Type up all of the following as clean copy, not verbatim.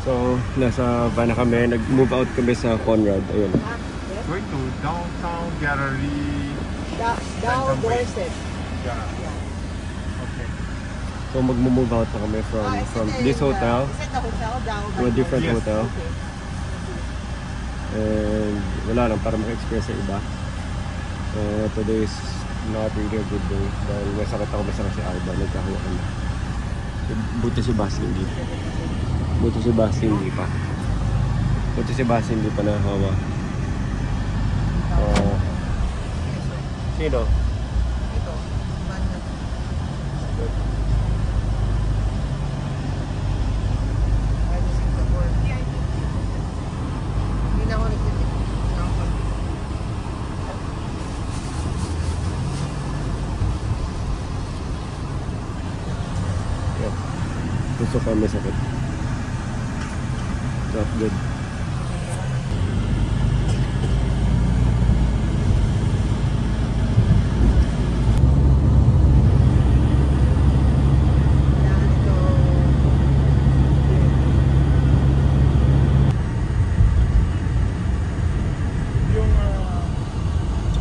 So, nasa van na kami. Nag-move out kami sa Conrad. Ayun. Going to downtown gallery. Down Dorset. Yeah. Okay. So, mag-move out na kami from this hotel Is it the hotel down to a different hotel. Okay. And wala lang, para maka-experience sa iba. Today is not really a good day. Dahil may sakit ako, masakit si Alba. Nagkakuha kami. Buti si Basti hindi. Buti si Basti hindi pa. Buti si Basti hindi pa nahawa. Sino? Ito. Singapore. Hindi na ako nagtitik. Gusto ko may sakit. Not good.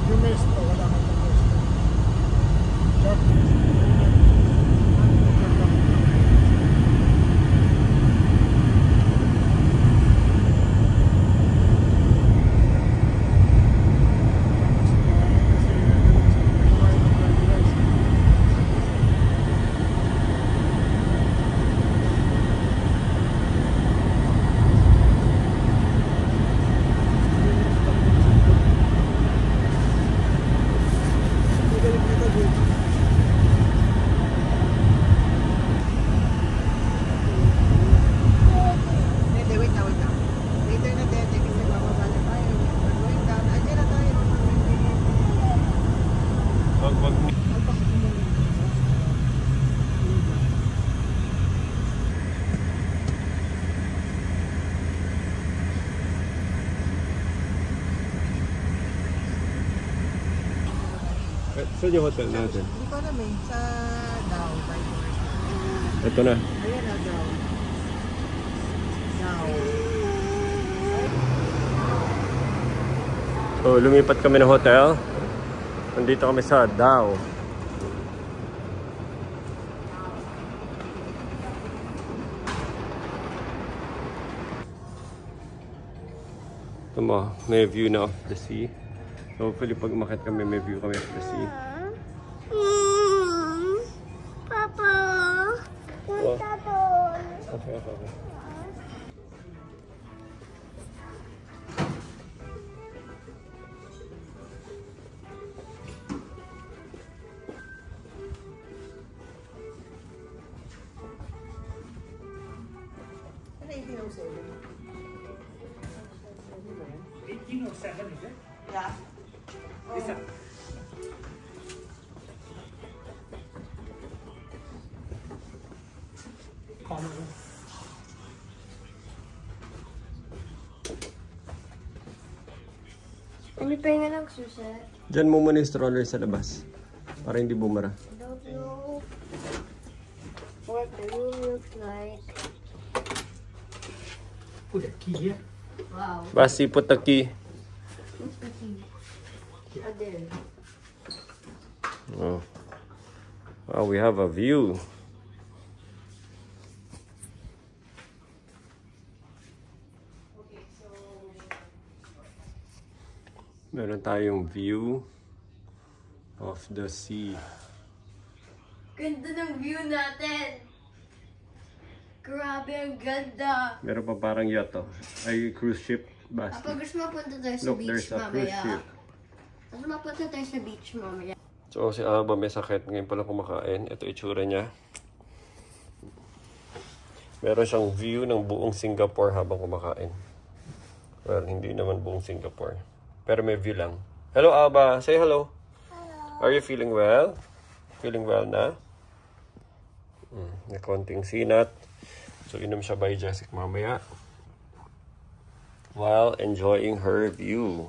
Yung maestro, wala kang maestro. Saan yung hotel natin? Hindi ko alam eh. Sa Dow. Ito na. Ayan na Dow. So, lumipat kami ng hotel. Nandito kami sa Dow. Ito mo, may view na of the sea. So hopefully pag umakit kami, may view kami of the sea. Papa, punta doon. Okay. Ano 1807? 1807 is it? Yeah. Is that? Hindi pa yung nagsusa. Diyan mo muna yung stroller sa labas. Para hindi bumara. I don't know what the room looks like. Put a key here. Wow. Basti, put the key. What's the key? Oh, there. Oh. Wow, we have a view. Meron tayong view of the sea. Ganda ng view natin. Grabe, ang ganda. Meron pa parang yacht oh. Ay, cruise ship. Basti. Kapag gusto mapunta tayo sa Look, beach there's a cruise mamaya. ship. Gusto mapunta tayo sa beach mamaya. So, si Alba may sakit. Ngayon pala kumakain. Ito itsura niya. Meron siyang view ng buong Singapore habang kumakain. Well, hindi naman buong Singapore. Pero may view lang. Hello, Alba. Say hello. Hello. Are you feeling well? Feeling well na? May konting sinat. So, inom siya by Jessic mamaya. While enjoying her view.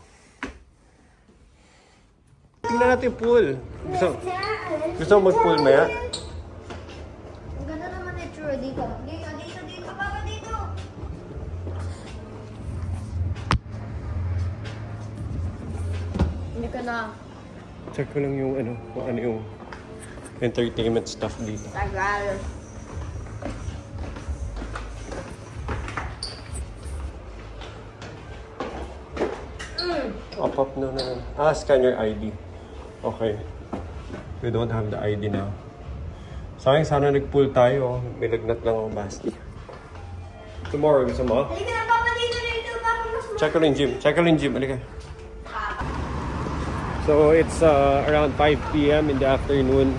Tingnan natin yung pool. Gusto mo mag-pool maya? Ang ganda naman na itsura dito. Dito, Papa, dito. ka na. Check ko lang yung ano, kung ano yung entertainment stuff dito. Tagal. Up no. Scan your ID. Okay. We don't have the ID now. Sayang sana nag-pool tayo. May lagnat lang ako, Basti. Tomorrow, gusto mo? Halika na, Papa, dito. Check ko rin gym. Halika. So, it's around 5 p.m. in the afternoon.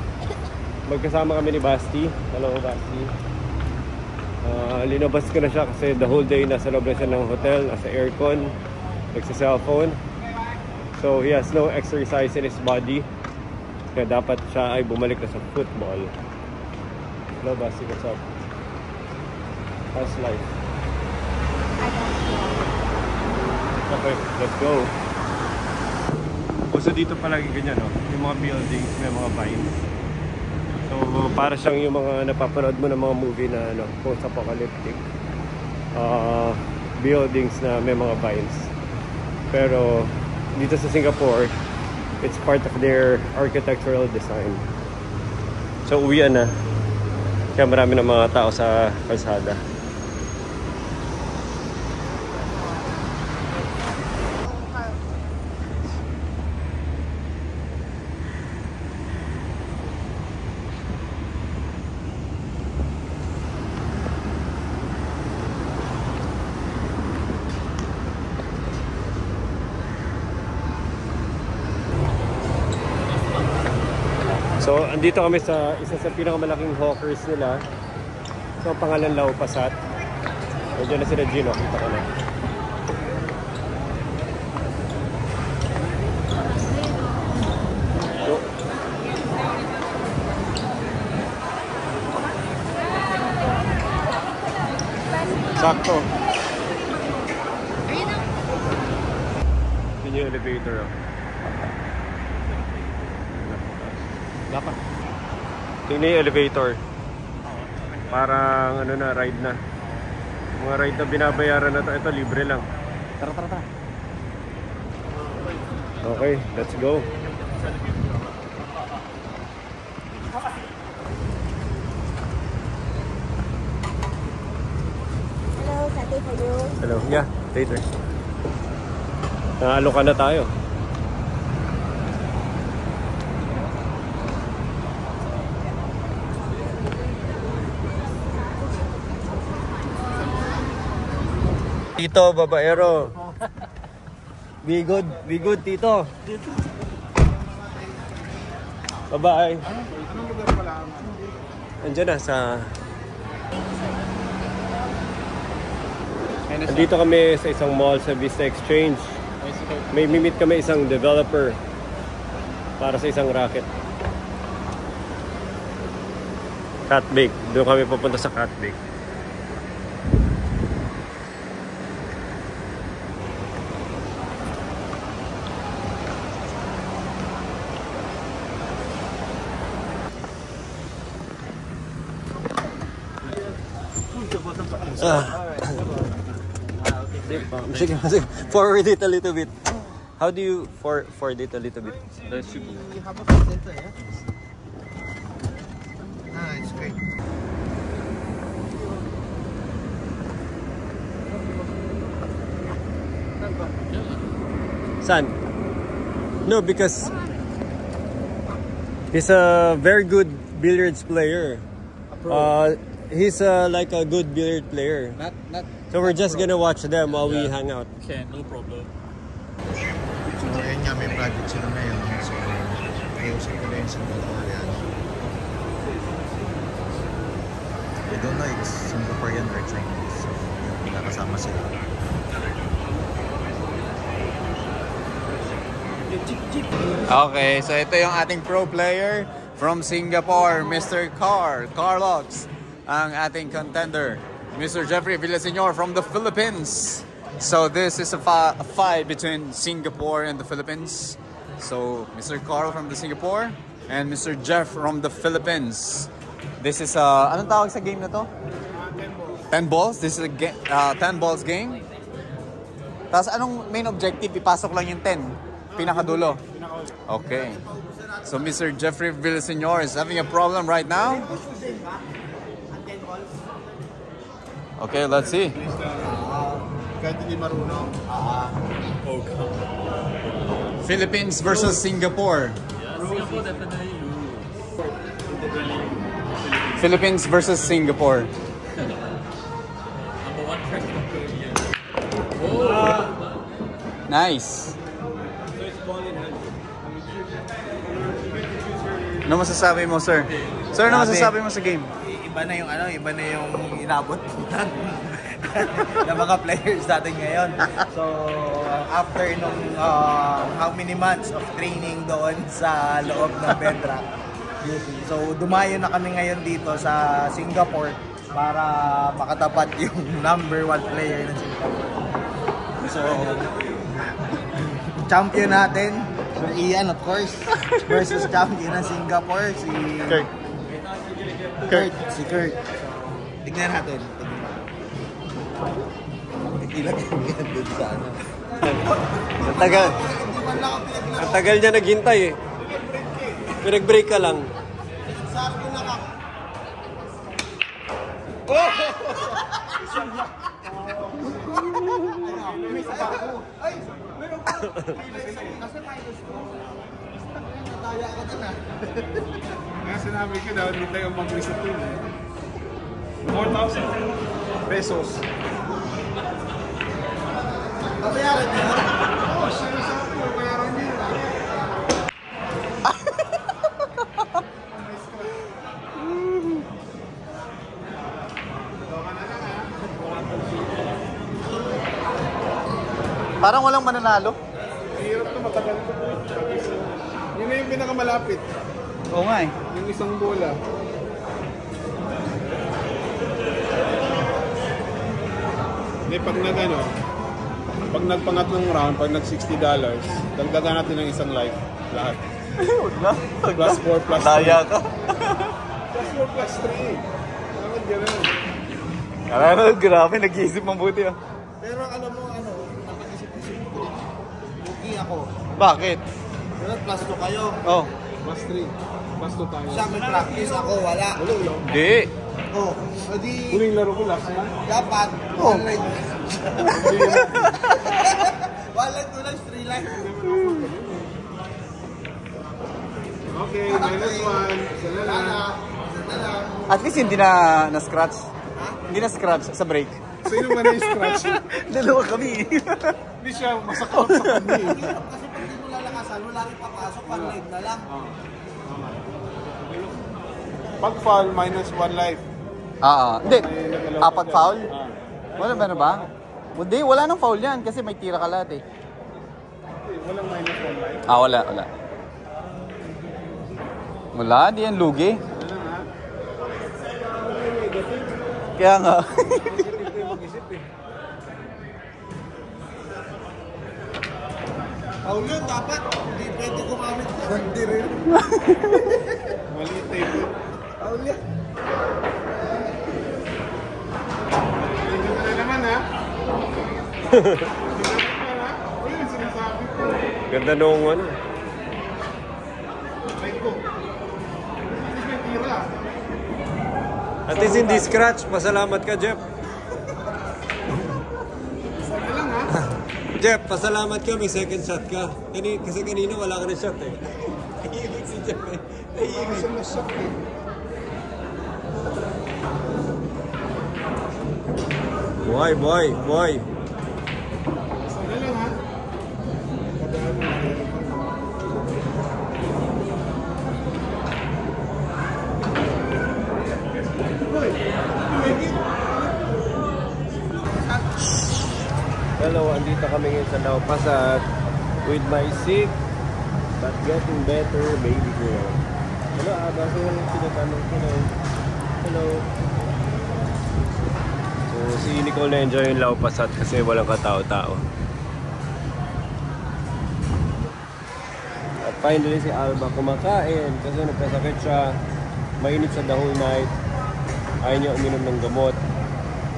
Magkasama kami ni Basti. Hello, Basti. Linabas ko na siya kasi the whole day nasa loob na siya ng hotel, nasa aircon, nagsa-cellphone. So, he has no exercise in his body. Kaya dapat siya ay bumalik na sa football. Hello, Basti. What's up? How's life? Okay, let's go. So dito palagi ganyan, no? Yung mga buildings, may mga vines. So para siyang yung mga napapanood mo ng mga movie na ano, post-apocalyptic buildings na may mga vines. Pero dito sa Singapore, it's part of their architectural design. So uwian na. Kaya marami ng mga tao sa kalsada. So, andito kami sa isa sa pinakamalaking hawkers nila. So, ang pangalan Lau Pasat. Nandiyan na sila Gino, kita ko na. So, sakto. Yun yung elevator, oh. Dapat. Tingnan yung elevator. Parang ano na, ride na. Mga ride na binabayaran na to. Ito, libre lang. Tara. Okay, let's go. Hello, Sate for you. Hello. Yeah, later. Naalokan na tayo. Tito, babaero. Be good, Tito. Bye-bye. Anong lugar pala? Andiyan na sa... Nandito kami sa isang mall sa Vista Exchange. May meet kami isang developer para sa isang racket. Cat Bake. Doon kami pupunta sa Cat Bake. Sige. Forward it a little bit. How do you forward it a little bit? It's great. San? No, because he's a very good billiards player. He's like a good billiard player. So we're just gonna watch them while we hang out. Okay, no problem. So, ayun nga, may project sila ngayon. So, ayusin ko na yung sa dalawa yan. I don't know, it's Singaporean or Chinese. So, yun, nakasama sila. Okay, so ito yung ating pro player from Singapore, Mr. Carlos, ang ating contender, Mr. Jeffrey Villaseñor from the Philippines. So this is a fight between Singapore and the Philippines. So Mr. Carl from the Singapore and Mr. Jeff from the Philippines. This is anong tawag sa game na to? 10 balls. This is a 10 balls game. Tapos anong main objective? Ipasok lang yung 10. Pinakadulo. Okay. So Mr. Jeffrey Villaseñor is having a problem right now. Okay, let's see. Kahit hindi marunong. Philippines versus Singapore. Singapore definitely lose. Philippines versus Singapore. Number one track record here. Nice. Ano masasabi mo, sir? Sir, ano masasabi mo sa game? Iba na yung iba na yung inabot ng mga players natin ngayon. So, after nung how many months of training doon sa loob ng Bedrock. So, dumayo na kami ngayon dito sa Singapore para makatapat yung number 1 player ng Singapore. So, champion natin, Sir Ian of course, versus champion ng Singapore, si Kurt. Tignan natin. Ilagay mo yan dun sa ano. Ang tagal niya naghintay eh. Pinag-break ka lang. Kaya sinabi ko daw, hindi tayo mag-reset yun eh. 4,000 pesos. Babayaran niyo? Oo, siya na sa ako, bayaran niyo. Parang walang mananalo. Hirap to, matagal to. Yun na yung pinakamalapit. Oo nga eh. Yung isang bola. Hindi, pag nagpangatlong round, pag nag-$60, dagdagan natin ng isang life. Lahat. Plus 4 plus 3. Daya ka. Plus 4 plus 3. Bakit gano'n? Grabe, nag-iisip mabuti ah. Pero alam mo, napag-isip-isip ko. Lugi ako. Bakit? Pero plus 2 kayo. Oh. Plus 3. Plus 2 tayo. Siya may practice ako, wala. Hindi. Oh, edi Huling laro ko last month. dapat. Oh. Wala to lang, 3 lang. Okay, minus 1. Isa na lang. At least hindi na scratch. Hindi na scratch sa break. Sino man na scratch? Dalawa kami. Hindi siya masakot sa kanya. Kasi pag di mo lalakasan, wala rin papasok, pang live na lang. Pag foul, minus 1 life. Hindi. 4 foul? Wala ba na ba? Hindi, wala nang foul yan kasi may tira ka lahat eh. Walang minus 1 life. Wala. Wala, di yan lugi. Kaya nga. Paul yun, dapat. Hindi pwede gumamit. Hindi rin. Mali yung table. Paul yun. Hindi ka na naman ha. Hindi ka na ha. Wala yung sinasabi ko. Ganda nung ano. Try ko. Hindi may tira. At least hindi scratch. Pasalamat ka, Jeff. Sana lang ha. Jeff, pasalamat ka. May second shot ka. Kasi kanina wala ka na shot eh. Tahimik si Jeff eh. Hindi siya na-shock eh. Boy. Sana lang ha. Kadaan mo. Hello, andito kami ngayon sa Naupasan with my sick but getting better baby girl. Hello, Aba. So, yung tinatanong ko na hello. So, si Nicole na-enjoy yung Laupasat kasi walang katao-tao. At finally si Alba kumakain kasi nagkasakit siya. Mainit sa the whole night. Ayaw niya uminom ng gamot.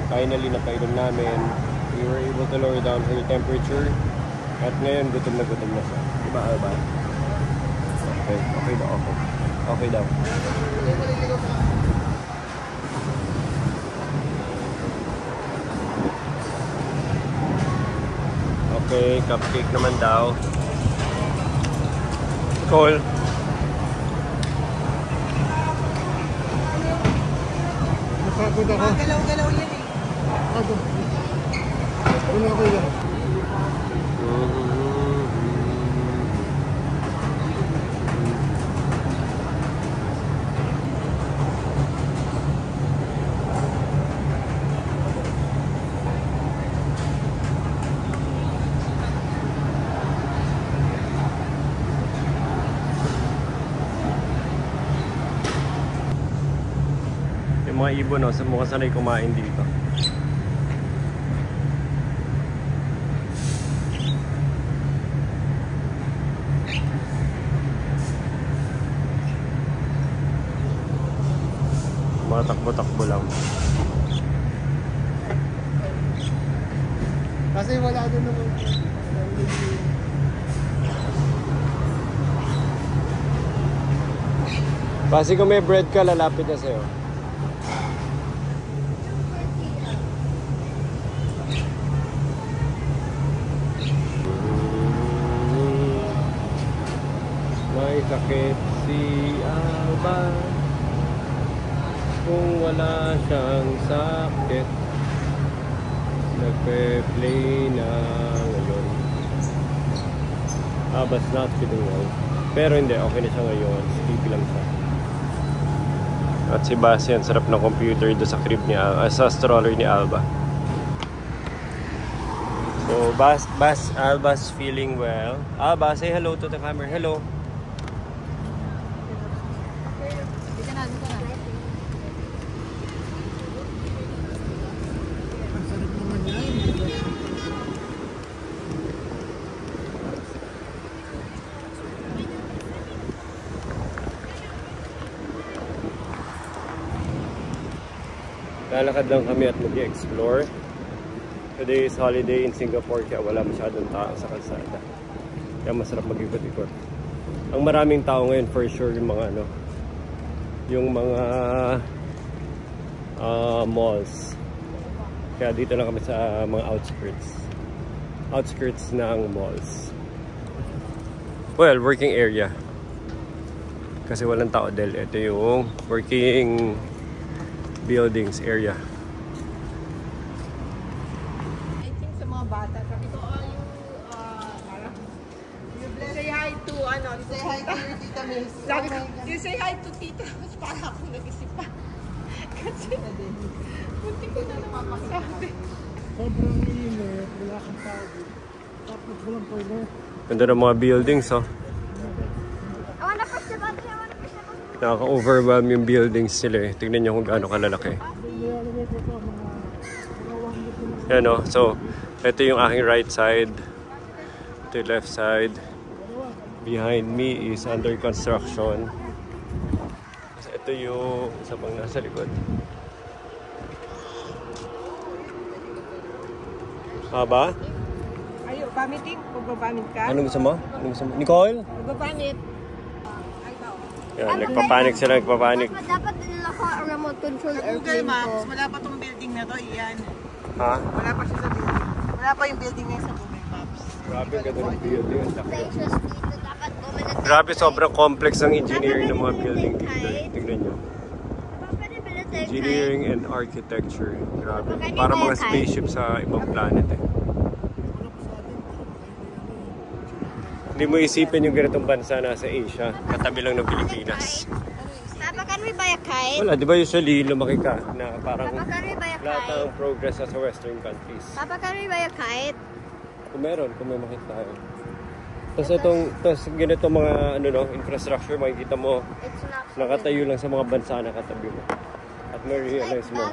Finally, napainom namin. We were able to lower down her temperature. At ngayon, gutom na siya. Diba, Alba? Okay. Okay daw. Okay. Okay daw. Okay, cupcake naman daw. Cool. Napagod ako. Galaw-galaw yan eh. Ano ako yan? Yung mga ibon, no, mukhang sanay kumain dito. Mga takbo-takbo lang. Kasi wala doon naman. Kasi kung may bread ka, lalapit na sa'yo. May sakit si Alba. Kung wala siyang sakit, nagpe-play na ngayon. Alba's not feeling well. Pero hindi, okay na siya ngayon. Sleepy lang siya. At si Bastian, sarap ng computer doon sa crib niya, sa stroller ni Alba. So, Alba's feeling well. Alba, say hello to the camera. Hello. Lalakad lang kami at mag-explore. Today is holiday in Singapore kaya wala masyadong tao sa kalsada. Kaya masarap mag-ikot-ikot. Ang maraming tao ngayon for sure yung mga ano, yung mga malls. Kaya dito lang kami sa mga outskirts ng malls. Well, working area. Kasi walang tao dahil ito yung working buildings area. I think sa mga bata, sabi ko, you say hi to, say hi to your tita Miss. Sabi ko, you say hi to tita, mas para ako nag-isip pa. Kasi, munti ko na naman masabi. Sobrang init, wala kang tawag. Tapos walang toilet. Ganda ng mga buildings, oh. Nakaka-overwhelm yung buildings nila eh. Tignan nyo kung gaano kalalaki. Yan o. So, ito yung aking right side. Ito yung left side. Behind me is under construction. Ito yung isa pang nasa likod. Haba? Ayo, pamitin. Pagpapamit ka. Anong gusto mo? Nicole? Pagpapamit. Yan, nagpapanik sila, nagpapanik. Dapat nila ko ang remote control Sa Google Maps, wala pa tong building na to, iyan. Ha? Wala pa siya sa building. Wala pa yung building na sa Google Maps. Grabe, ganda ng building. places dito. Dapat bumili. Grabe, sobrang complex ng engineering ng mga building dito. Tignan nyo. Engineering and architecture. Grabe. Para mga spaceship sa ibang planet eh. Hindi mo isipin yung ganitong bansa nasa Asia. Katabi lang ng Pilipinas. Papa, can we buy a kite? Wala, di ba usually lumaki ka na parang Papa, can we buy a lahat kite? ng progress sa western countries. Papa, can we buy a kite? Kung meron, kung may makita tayo. Tapos ganito mga ano no, infrastructure, makikita mo It's not nakatayo lang sa mga bansa na katabi mo. At may realize mo,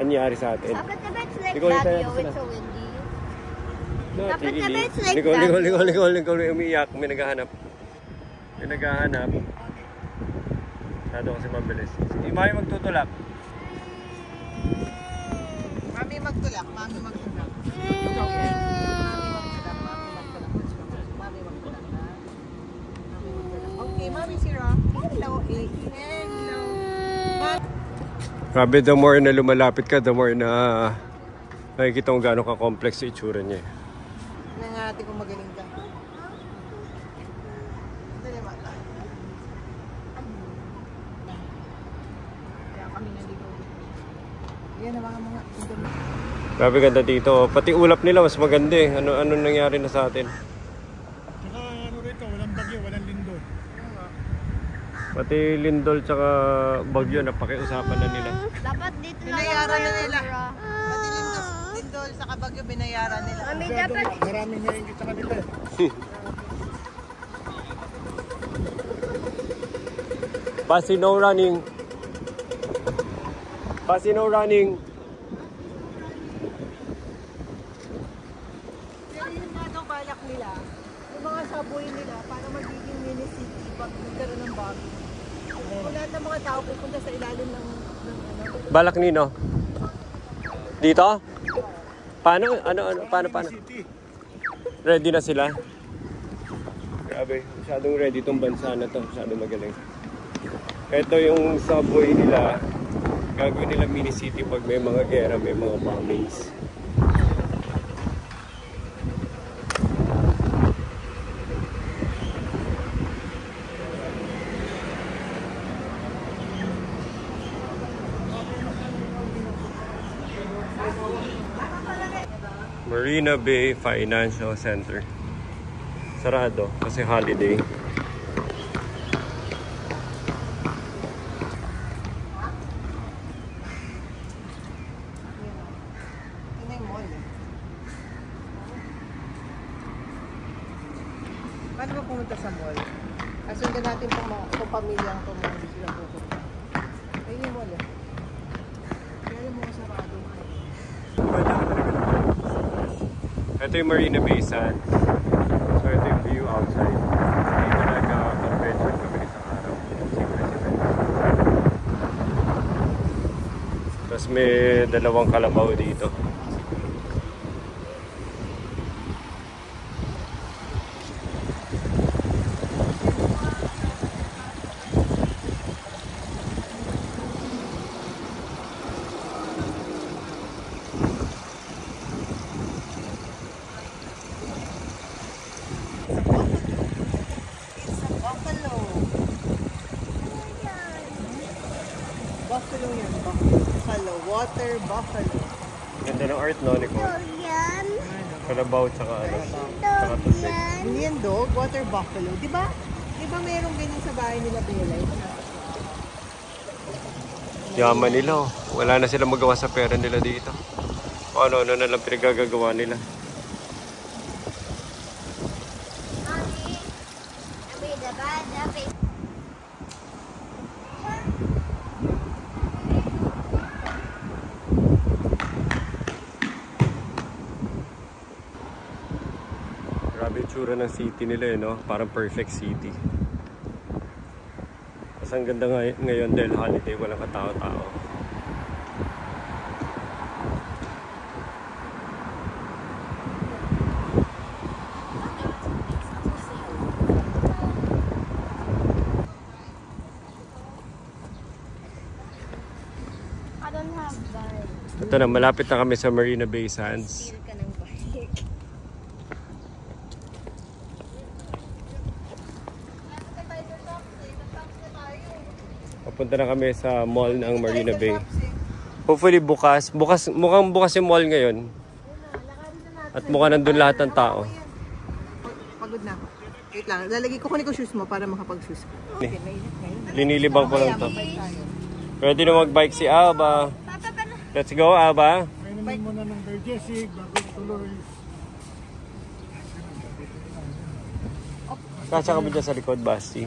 anyari sa atin. Papa, it's like Ikaw, ikaw, Baguio. ikaw. It's so windy. No, Dapat really. naman it's like Ikaw, umiiyak. May naghahanap. Masyado kasi mabilis. Sige, Mami magtutulak. Mami magtulak. Okay, Mami Grabe, the more na lumalapit ka, the more na nakikita mo gano'ng ka-complex sa itsura niya. Nangati kung magaling ka. Dali mata. Kaya kami naligaw. Yan ang mga Grabe ganda dito. Pati ulap nila mas maganda eh. Ano nangyari na sa atin? Tsaka ano rito, walang bagyo, walang lindol. Pati lindol tsaka bagyo napakiusapan na nila. Dapat dito na lang binayaran na kayo, nila. bro. Pati lindol sa kabagyo binayaran nila. Mami, dapat Maraming naingit sa kanila eh. Pasi no running. Pasi no running. Pero yung nga daw balak nila, yung mga subway nila, para magiging mini city pag nagkaroon ng bagyo. Kung lahat ng mga tao pupunta sa ilalim ng ano. Balak nino. Dito? Paano? Paano? Ready na sila? Grabe, masyadong ready tong bansa na to. Masyadong magaling. Ito yung subway nila. Gagawin nila mini city pag may mga gera, may mga bombings. Marina Bay Financial Center. Sarado kasi holiday. Ito na yung mall eh. Paano ba pumunta sa mall? Kasundan natin itong pamilyang itong mga hindi sila pupunta. Ayun yung mall eh. Kaya yung mga sarado. Ito yung Marina Bay Sands. So ito yung view outside. Dito nag-convention kami isang araw. Tapos may dalawang kalabaw dito. Buffalo yan. Buffalo. Water buffalo. Ganda ng art, no, Nicole? yan. Kalabaw tsaka ano, tsaka tubig. Hindi yan dog. Water buffalo. Diba? Diba merong ganyan sa bahay nila, Bella? Yaman nila, oh. Wala na silang magawa sa pera nila dito. O ano na lang pinagagagawa nila. Mami, abi, dapat, abi. Grabe yung tsura ng city nila eh, no? Parang perfect city. Mas ang ganda ngayon dahil holiday, walang katao-tao. I don't have bike. Ito na, malapit na kami sa Marina Bay Sands. Feel ka ng bike. Papunta na kami sa mall ng Marina Bay. Hopefully bukas. Mukhang bukas yung mall ngayon. At mukhang nandun lahat ng tao. Pagod na ako. Wait lang. Lalagay ko kunin ko shoes mo para makapag-shoes. Linilibang ko lang to. Ready na mag-bike si Alba. Let's go, Alba. May naman muna ng Bergesig bago tuloy. Kasya ka ba dyan sa likod, Basti?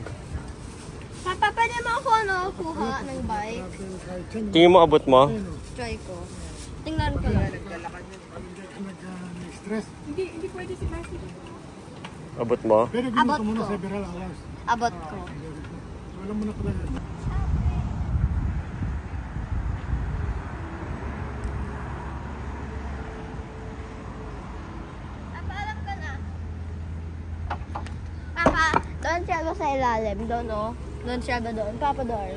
Papa, pwede mo ako kuha ng bike? Tingin mo abot mo? Try ko. Tingnan ko lang. Nag-stress. Hindi pwede si Basi. Abot mo? Pero Abot ginito muna ko. several hours. Abot ko. So, alam mo na pala yan. Papa, alam ka na. Papa, doon siya ba sa ilalim? Doon, oh. Doon siya ba doon? Papa, door.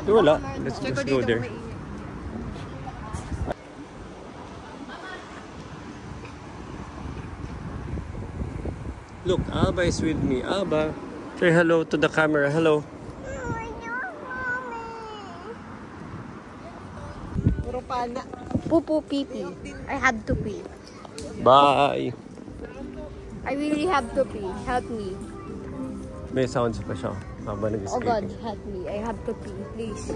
Wala. Let's go there. Look, Abba is with me. Abba, say hello to the camera. Hello. Puro pana. Poo pee. I have to pee. Bye. I really have to pee. Help me. May sounds pa siya habang Oh nag-skating. God, help me. I have to pee, please.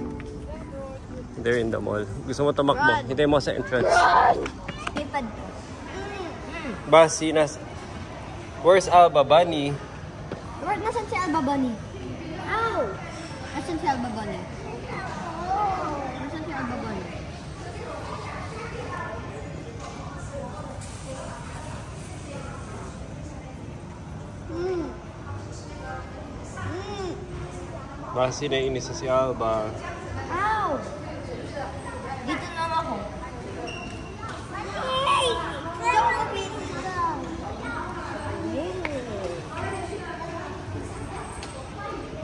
They're in the mall. Gusto mo tumakbo? Hintay mo sa entrance. Lipad. Basi, where's Alba Bunny? Nasaan si Alba Bunny? Ow! Nasaan si Alba Bunny? Nasaan si Alba Bunny? Basi, naiinis na si Alba. Ow! Dito lang ako.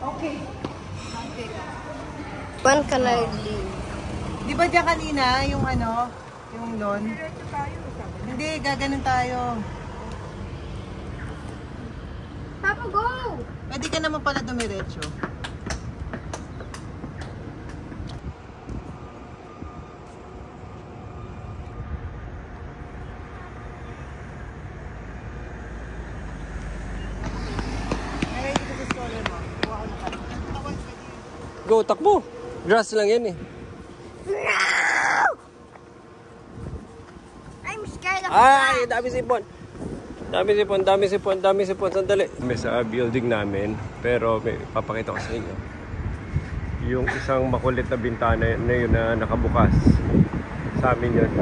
Okay. When can I leave? Di ba dyan kanina, yung ano, yung lawn? Hindi, gaganon tayo. Papa, go! Pwede ka naman pala dumiretso. Go, takbo. Grass lang yan eh. I'm scared of Ay, dami sipon. Dami sipon. Sandali. May sa building namin, pero may papakita ko sa inyo. Yung isang makulit na bintana na yun na nakabukas. Sa amin yun.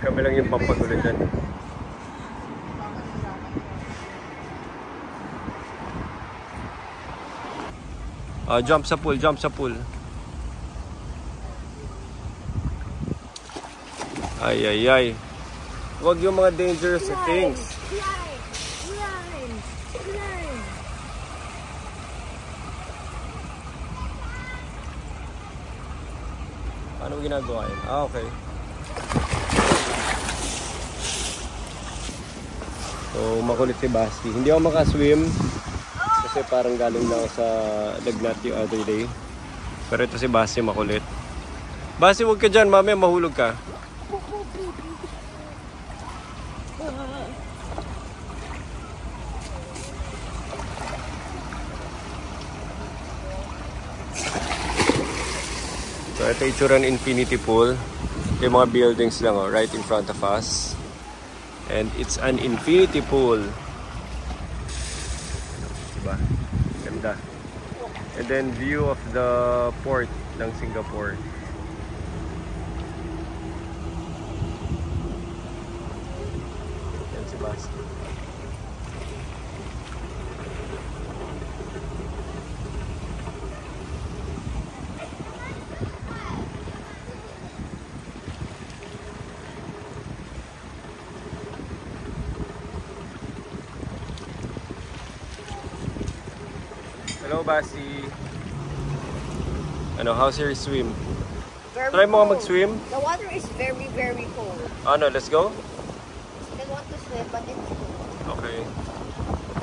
Kami lang yung pampagulit dyan. Jump sa pool. Ay. Huwag yung mga dangerous things. Climb. Paano ginagawa yun? Okay. So, makulit si Basti. Hindi ako makaswim. Kasi parang galing na ako sa lagnat yung other day. Pero ito si Basti makulit. Basti, huwag ka dyan. Mamaya mahulog ka. So, ito itsura ng infinity pool. Yung mga buildings lang right in front of us. And it's an infinity pool. Diba? Ganda. And then view of the port ng Singapore. Yan si Basti. Hello, Basti. How's your swim? Try mo nga mag-swim? The water is very, very cold. Let's go? I want to swim, but it's cold. Okay.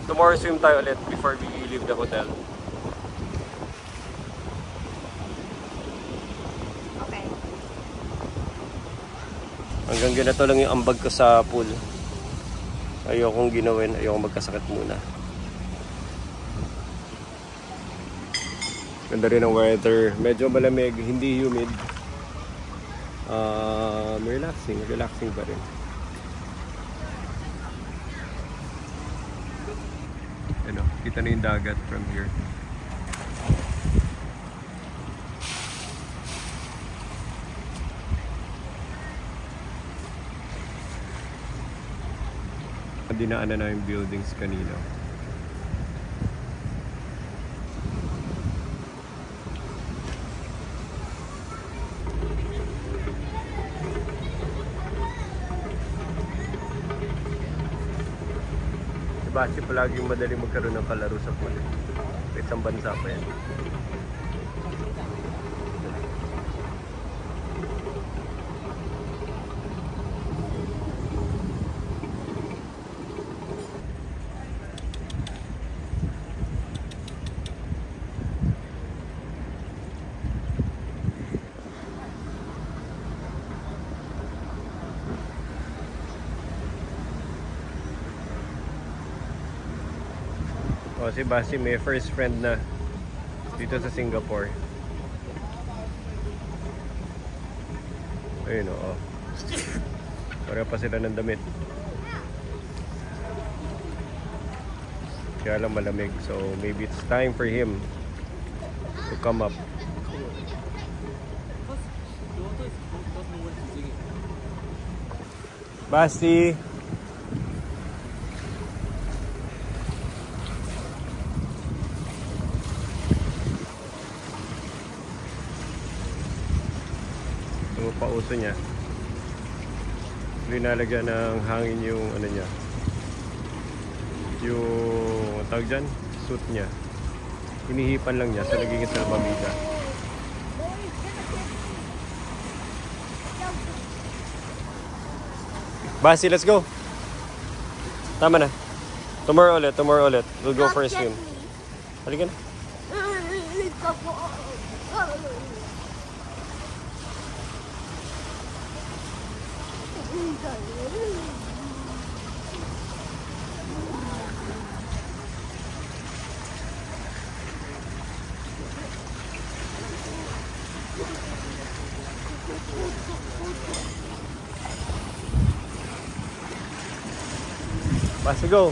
Tomorrow swim tayo ulit before we leave the hotel. Okay. Hanggang ganito lang yung ambag ko sa pool. Ayokong ginawin, ayokong magkasakit muna. Ganda rin ang weather. Medyo malamig, hindi humid. Relaxing pa rin. Kita na yung dagat from here. Dinaanan na yung buildings kanina. Basi palaging madaling magkaroon ng kalaro sa pool. Isang bansa pa yan. Oh, si Basi may first friend na dito sa Singapore. Ayun o. Pareho pa sila ng damit. Kaya lang malamig. So maybe it's time for him to come up. Basti! Ito pauso niya. Linalagyan ng hangin yung ano niya. Yung tawag dyan, suit niya. Hinihipan lang niya so nagiging salbabida. Basi, let's go. Tama na. Tomorrow ulit. We'll go for a swim. Halika na. Basta go.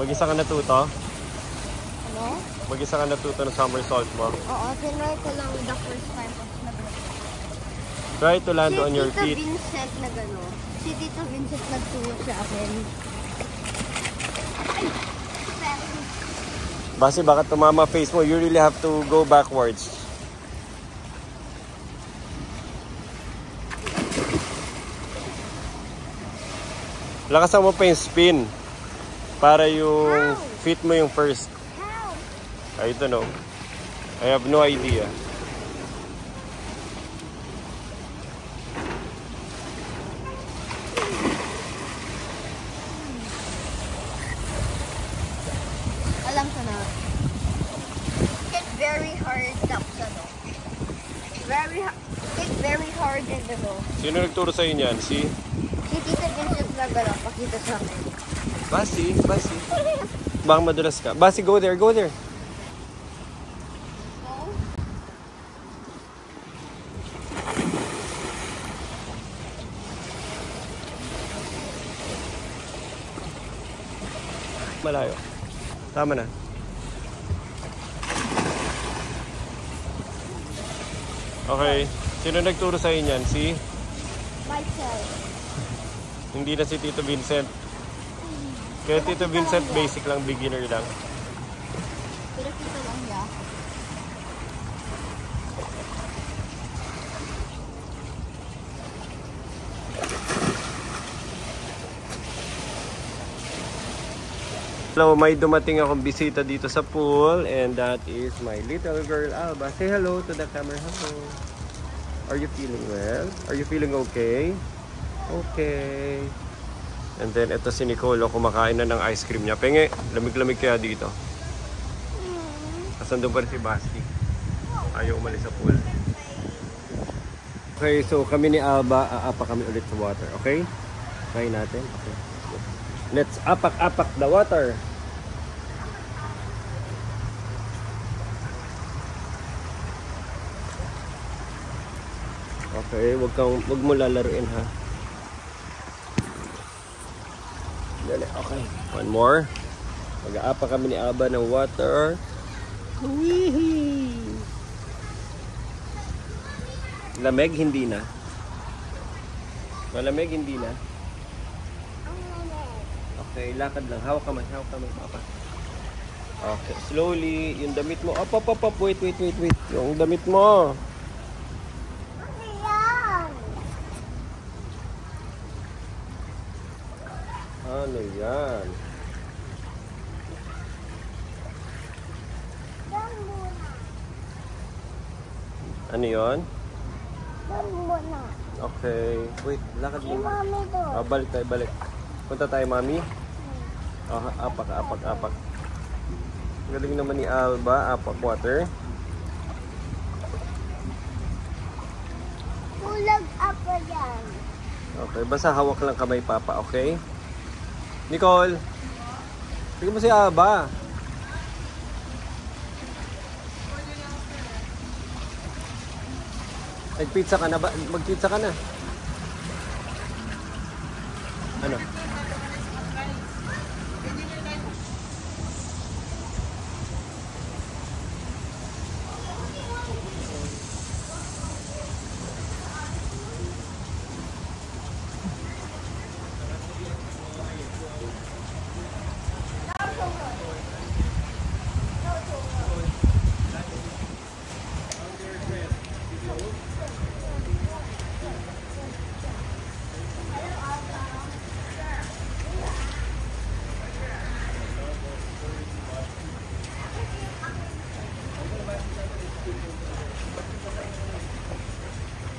Mag-isa ka natuto? Ano? Mag-isa ka natuto ng somersault mo? Oo, tinry ko lang the first time of Try to land on your feet. Si Tito Vincent na gano'n. Si Tito Vincent nagturo sa akin. Basi baka tumama face mo, you really have to go backwards. Lakasan mo pa yung spin para yung feet mo yung first. I don't know. I have no idea. Alam ko na. It's very hard tapos ano. It's very hard in the no. Sino nagturo sa inyo yan? Si Tito Vincent na gano'n. Pakita sa akin. Basi. Baka madulas ka. Basi, go there. Malayo. Tama na. Okay. Sino nagturo sa inyo yan? Si? Myself. Hindi na si Tito Vincent. Kaya Tito Vincent, basic lang, beginner lang. Pero kita lang niya. Hello, may dumating akong bisita dito sa pool and that is my little girl Alba. Say hello to the camera. Hello. Are you feeling well? Are you feeling okay? Okay. And then ito si Nicolo, kumakain na ng ice cream niya. Penge, lamig-lamig kaya dito. Tapos nandun pa rin si Basti. Ayaw umalis sa pool. Okay, so kami ni Alba, aapa kami ulit sa water, okay? Try natin. Okay. Let's apak-apak the water. Okay, wag mo lalaruin ha. Dali, okay. One more. Mag-aapa kami ni Alba ng water. Wee! Lamig, hindi na. Malamig, hindi na. Okay, lakad lang. Hawak kamay, papa. Okay, slowly. Yung damit mo. Up. Wait. Yung damit mo. Ano yan? Ano yun? Okay. Wait, lakad mo. Balik. Punta tayo, mami. Apak. Galing naman ni Alba. Apak water. Kulag apa yan. Okay, basta hawak lang kamay, papa, okay? Nicole! Tignan mo si Alba. Nag-pizza ka na ba? Mag-pizza ka na. Ano?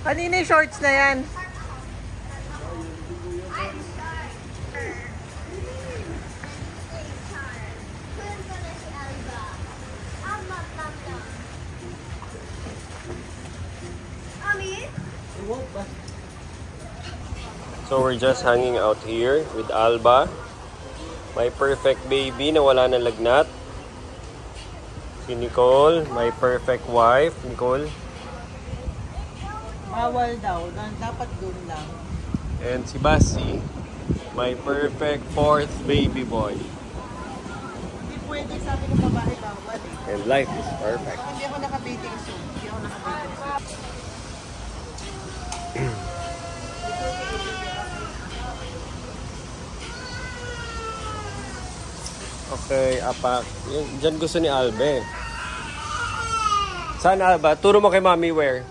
Kanina yung shorts na yan. So we're just hanging out here with Alba. My perfect baby na wala na lagnat. Si Nicole, my perfect wife. Nicole. Bawal daw. Dapat doon lang. And si Basi, my perfect fourth baby boy. Hindi pwede, sabi ko babae bawal eh. And life is perfect. Hindi ako naka-bathing suit. Okay, apak. Diyan gusto ni Albe. Saan, Alba? Turo mo kay Mami where?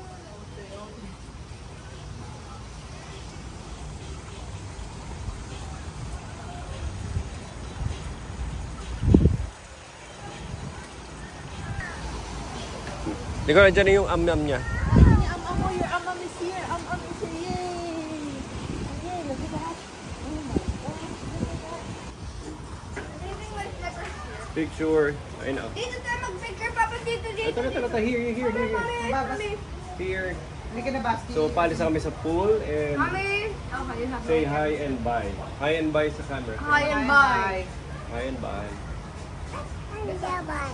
Di ko na dyan yung am-am niya. Your am-am is here. Am-am is here. Yay! Yay, look at that. Oh my God. Picture. I know. Dito tayo mag-picture, Papa. Dito. Ito. Here. Here. Hindi ka na basti. So, palis na kami sa pool and Mami. Okay, you have say hi and bye. Hi and bye sa camera. Hi and bye. Hi and bye. Bye.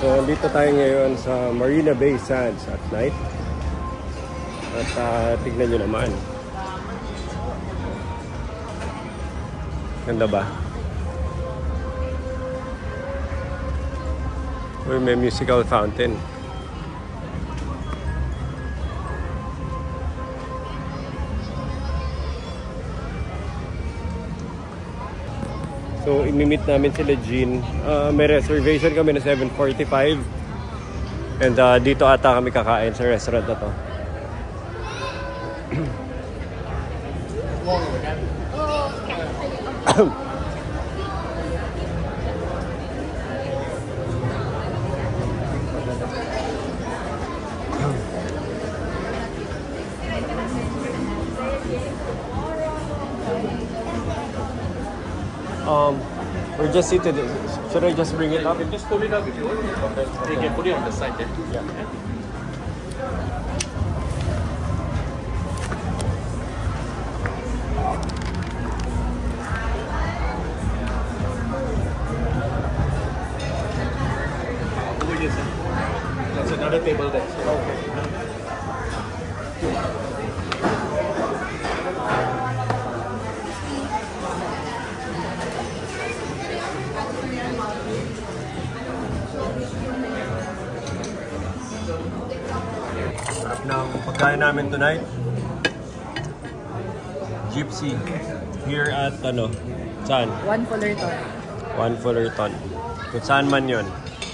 So, dito tayo ngayon sa Marina Bay Sands at night. At tignan nyo naman. Ganda ba? Uy, may musical fountain. So, imimit namin sila Jean. May reservation kami na 7:45. And dito ata kami kakain sa restaurant na to. We're just seated. Should I just bring it up? Just pull it up if you want. Okay. You can put it on the side there. Yeah. That's another table there. Okay. Sarap ng pagkain namin tonight. Gypsy. Here at saan? One Fullerton. One Fullerton. Kung saan man yun.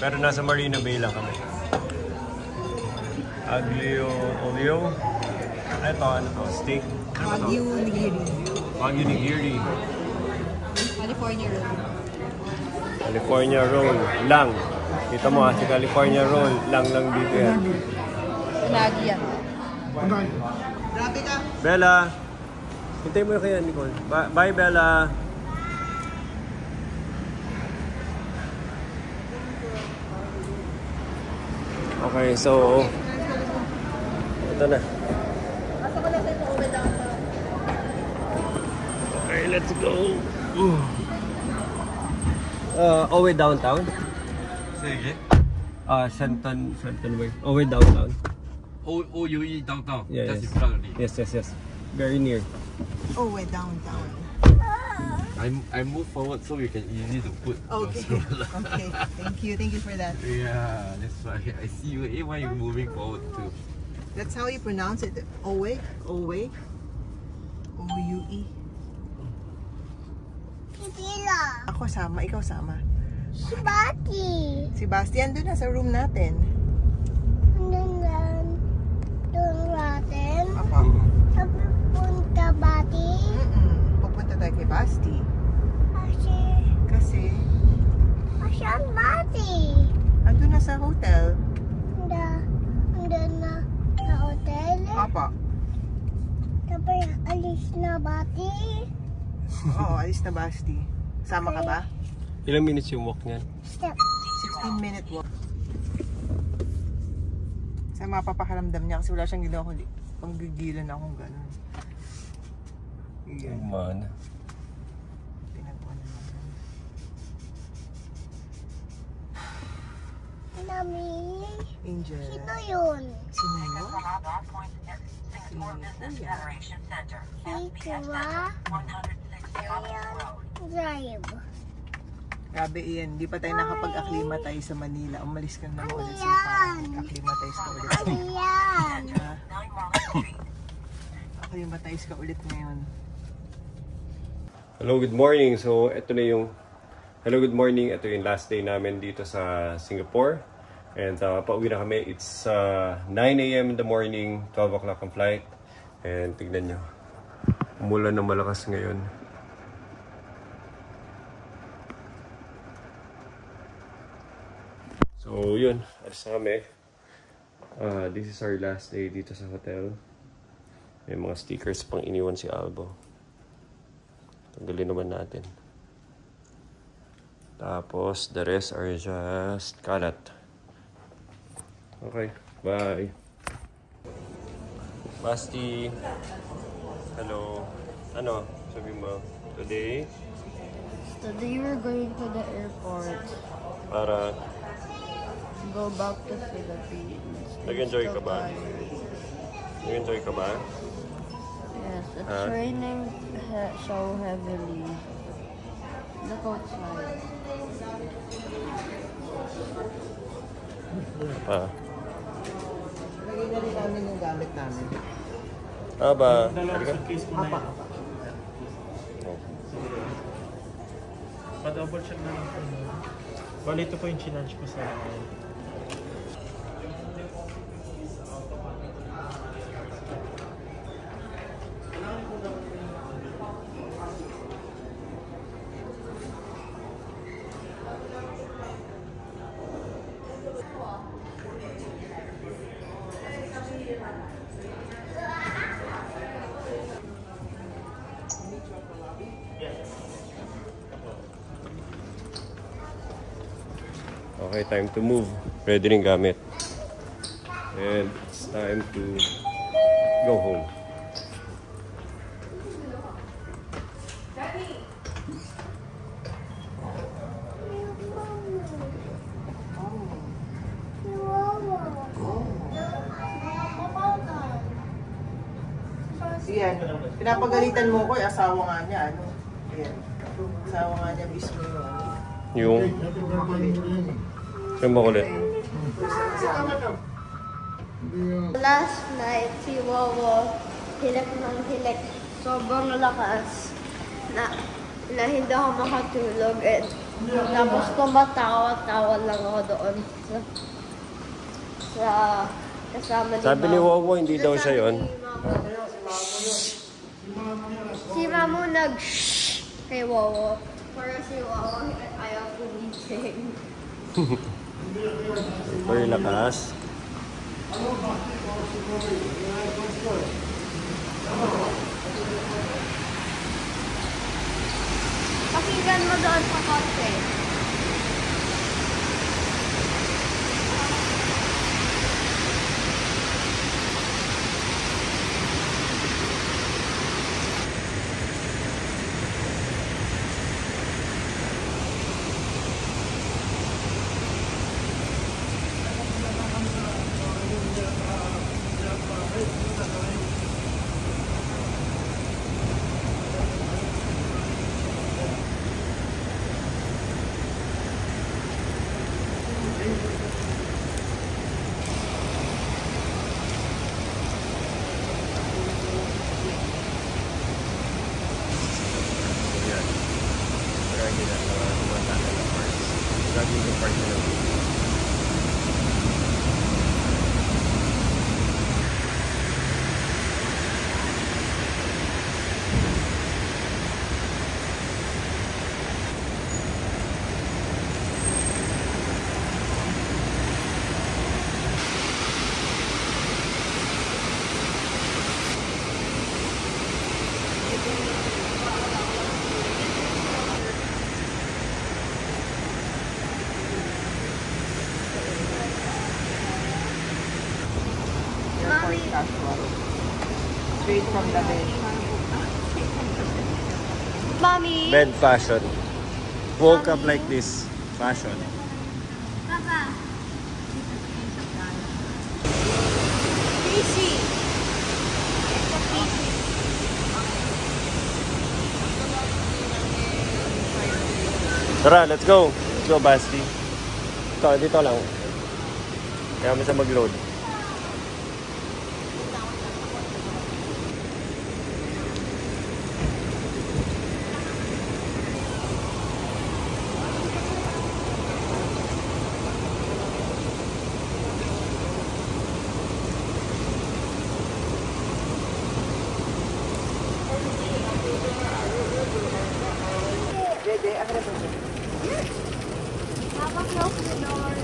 Pero nasa Marina Bay lang kami. Aglio olio. Ito, ano to? Steak. Wagyu nigiri. Wagyu nigiri. California roll. California roll. Lang. Kita mo si California roll. Lang dito yan. Lagi yan. Bella. Hintay mo kaya, Nicole. Bye, Bella. Okay, so ito na. Okay, let's go. Away downtown. Say again? Shenton Way. Away downtown. OUE downtown. Yeah, Just yes. in front of me. Yes. Very near. Oh, we're downtown. I move forward so we can easy to put. Okay. Okay. Thank you for that. Yeah, that's why I see you. Why you moving forward too? That's how you pronounce it. Owe? Owe? O-U-E. Ako sama, ikaw sama. Si Bati. Si Bastian doon na sa room natin. Doon natin. Apa? Sabi punta Bati. Pupunta tayo kay Basti. Kasi Kasi Bati. andun na sa hotel. Andun na sa hotel. Apa? Sabi alis na Bati. Oo, alis na Basti. Sama ka ba? Ilang minutes yung walk niyan? Step. 16-minute walk. Sa mapapakaramdam niya kasi wala siyang ginawa kundi panggigilan akong gano'n. Iyan. Man. Pinagawa naman. Nami. Angel. Sino yun? Sino yun? Si Kuya. Ayan. Drive. Grabe Ian, di pa tayo nakapag-acclimatize sa Manila. Umalis ka na ulit sa acclimatize ka ulit. Ayan. Acclimatize ka ulit ngayon. Hello, good morning. So, ito na yung good morning. Ito yung last day namin dito sa Singapore. And pauwi na kami. It's 9 a.m. in the morning, 12 o'clock ang flight. And tignan nyo. Umulan na malakas ngayon. So, yun. Alis na kami. This is our last day dito sa hotel. May mga stickers pang iniwan si Albo. Tanggalin naman natin. Tapos, the rest are just kalat. Okay, bye. Basti. Hello. Ano? Sabi mo, today? Today we're going to the airport. Para Go back to Philippines. nag-enjoy ka ba? Nag-enjoy ka ba? Yes, it's Huh? raining so heavily. Look outside. Lagay na rin namin yung gamit namin. Aba. Apa? Pa-double check na lang po. Bali, ito po yung chinarge ko sa Okay, time to move. Ready rin gamit. And it's time to go home. Ayan. Pinapagalitan mo ko, asawa nga niya, ano. Ayan. Asawa nga niya mismo yung Yung makulit. Last night, si Wawa hilak ng hilak. Sobrang lakas na hindi ako makatulog. And, tapos tumatawa-tawa lang ako doon sa kasama ni Sabi ni Mamo. Wawa, hindi daw siya yun. Si Mamo nag-shh kay Wawa. Para si Wawa ayaw kumising. Very lakas. Pakinggan mo doon sa kotse. Straight from the bed. Mommy! Bed fashion. Woke up like this. Fashion. Papa! PC! It's a PC. Tara, let's go. Let's go, Basti. Dito lang. Kaya mo siya mag-load. Papa, close the door.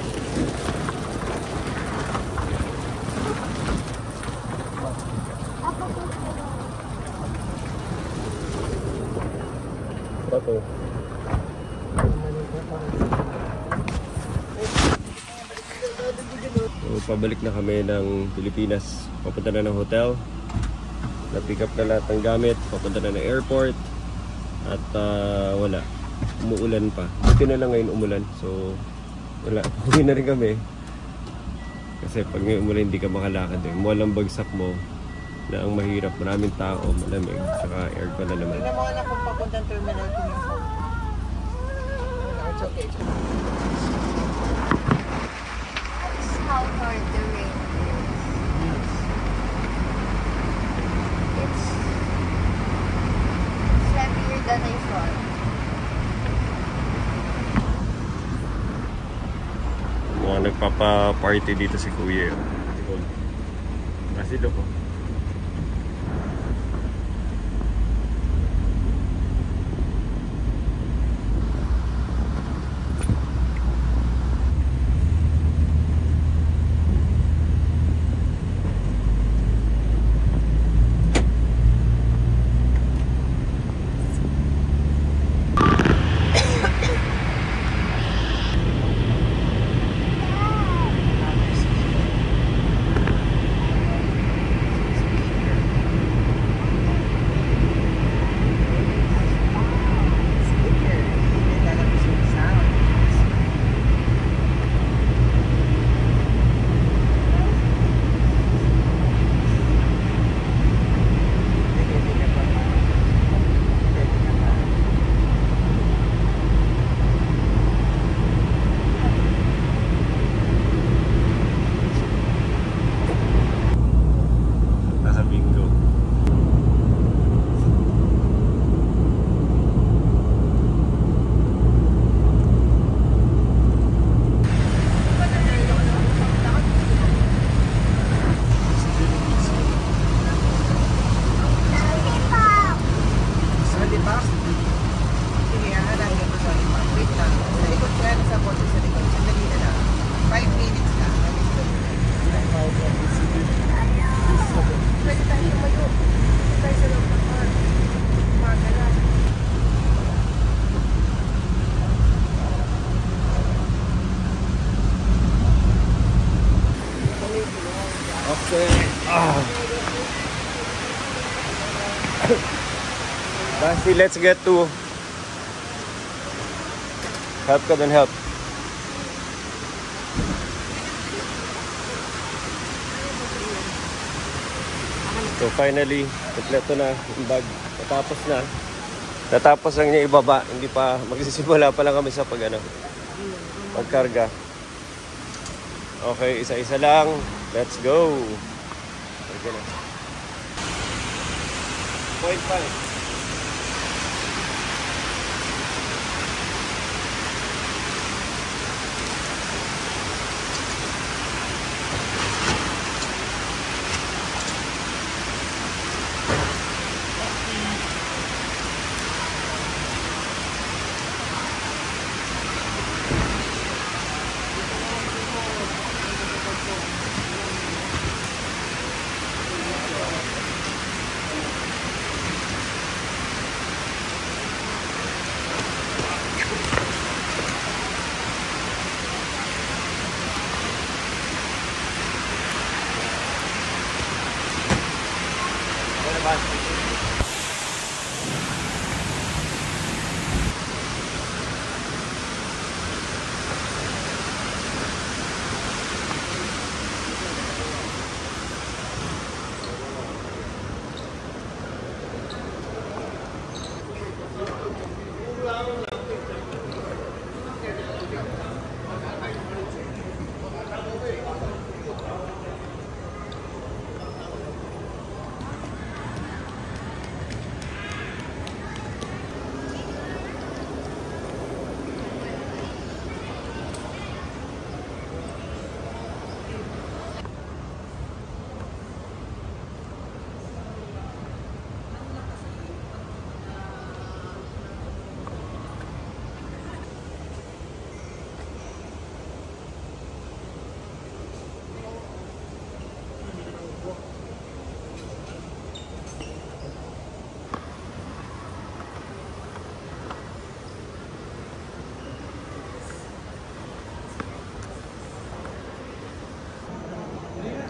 Papa, close the door. Ito. So, pabalik na kami ng Pilipinas. Papunta na ng hotel. Na-pick up na lahat ng gamit. Papunta na ng airport. At wala. Umuulan pa. Buti na lang ngayon umulan. So, wala. Uwi na rin kami. Kasi pag ngayon umulan, hindi ka makalakad eh. Walang bagsak mo na ang mahirap. Maraming tao, malamig. Saka aircon na naman. Tingnan mo na kung papuntang terminal ko yung phone. It's okay. That's how hard the rain is. It's heavier than I thought. Mukhang nagpapa-party dito si Kuya. Kasi ko. Basti, let's get to... Help ka dun, help. So finally, kompleto na yung bag. Natapos lang niya ibaba. Hindi pa, magsisimula pa lang kami sa pagkarga. Okay, isa-isa lang. Let's go. Okay na. 0.5.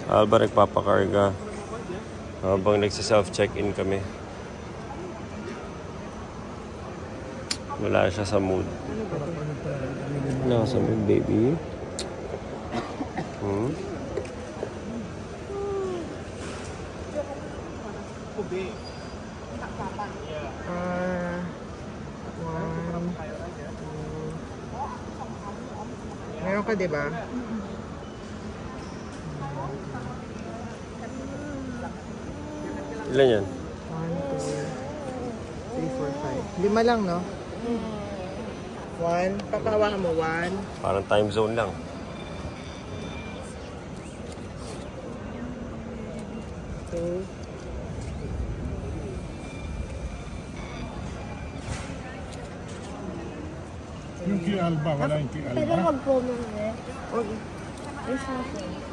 Alba nagpapakarga habang nagsa-self-check-in kami. Wala siya sa mood. Nasa mood, baby. Meron ka, diba? Ilan yan? 1, 2, 3, 4, 5. 5 lang, no? 1. Papahawakan mo. 1. Parang time zone lang. 2. Yung kay Alba, wala yung kay Alba. Pero mag-promo eh. Okay.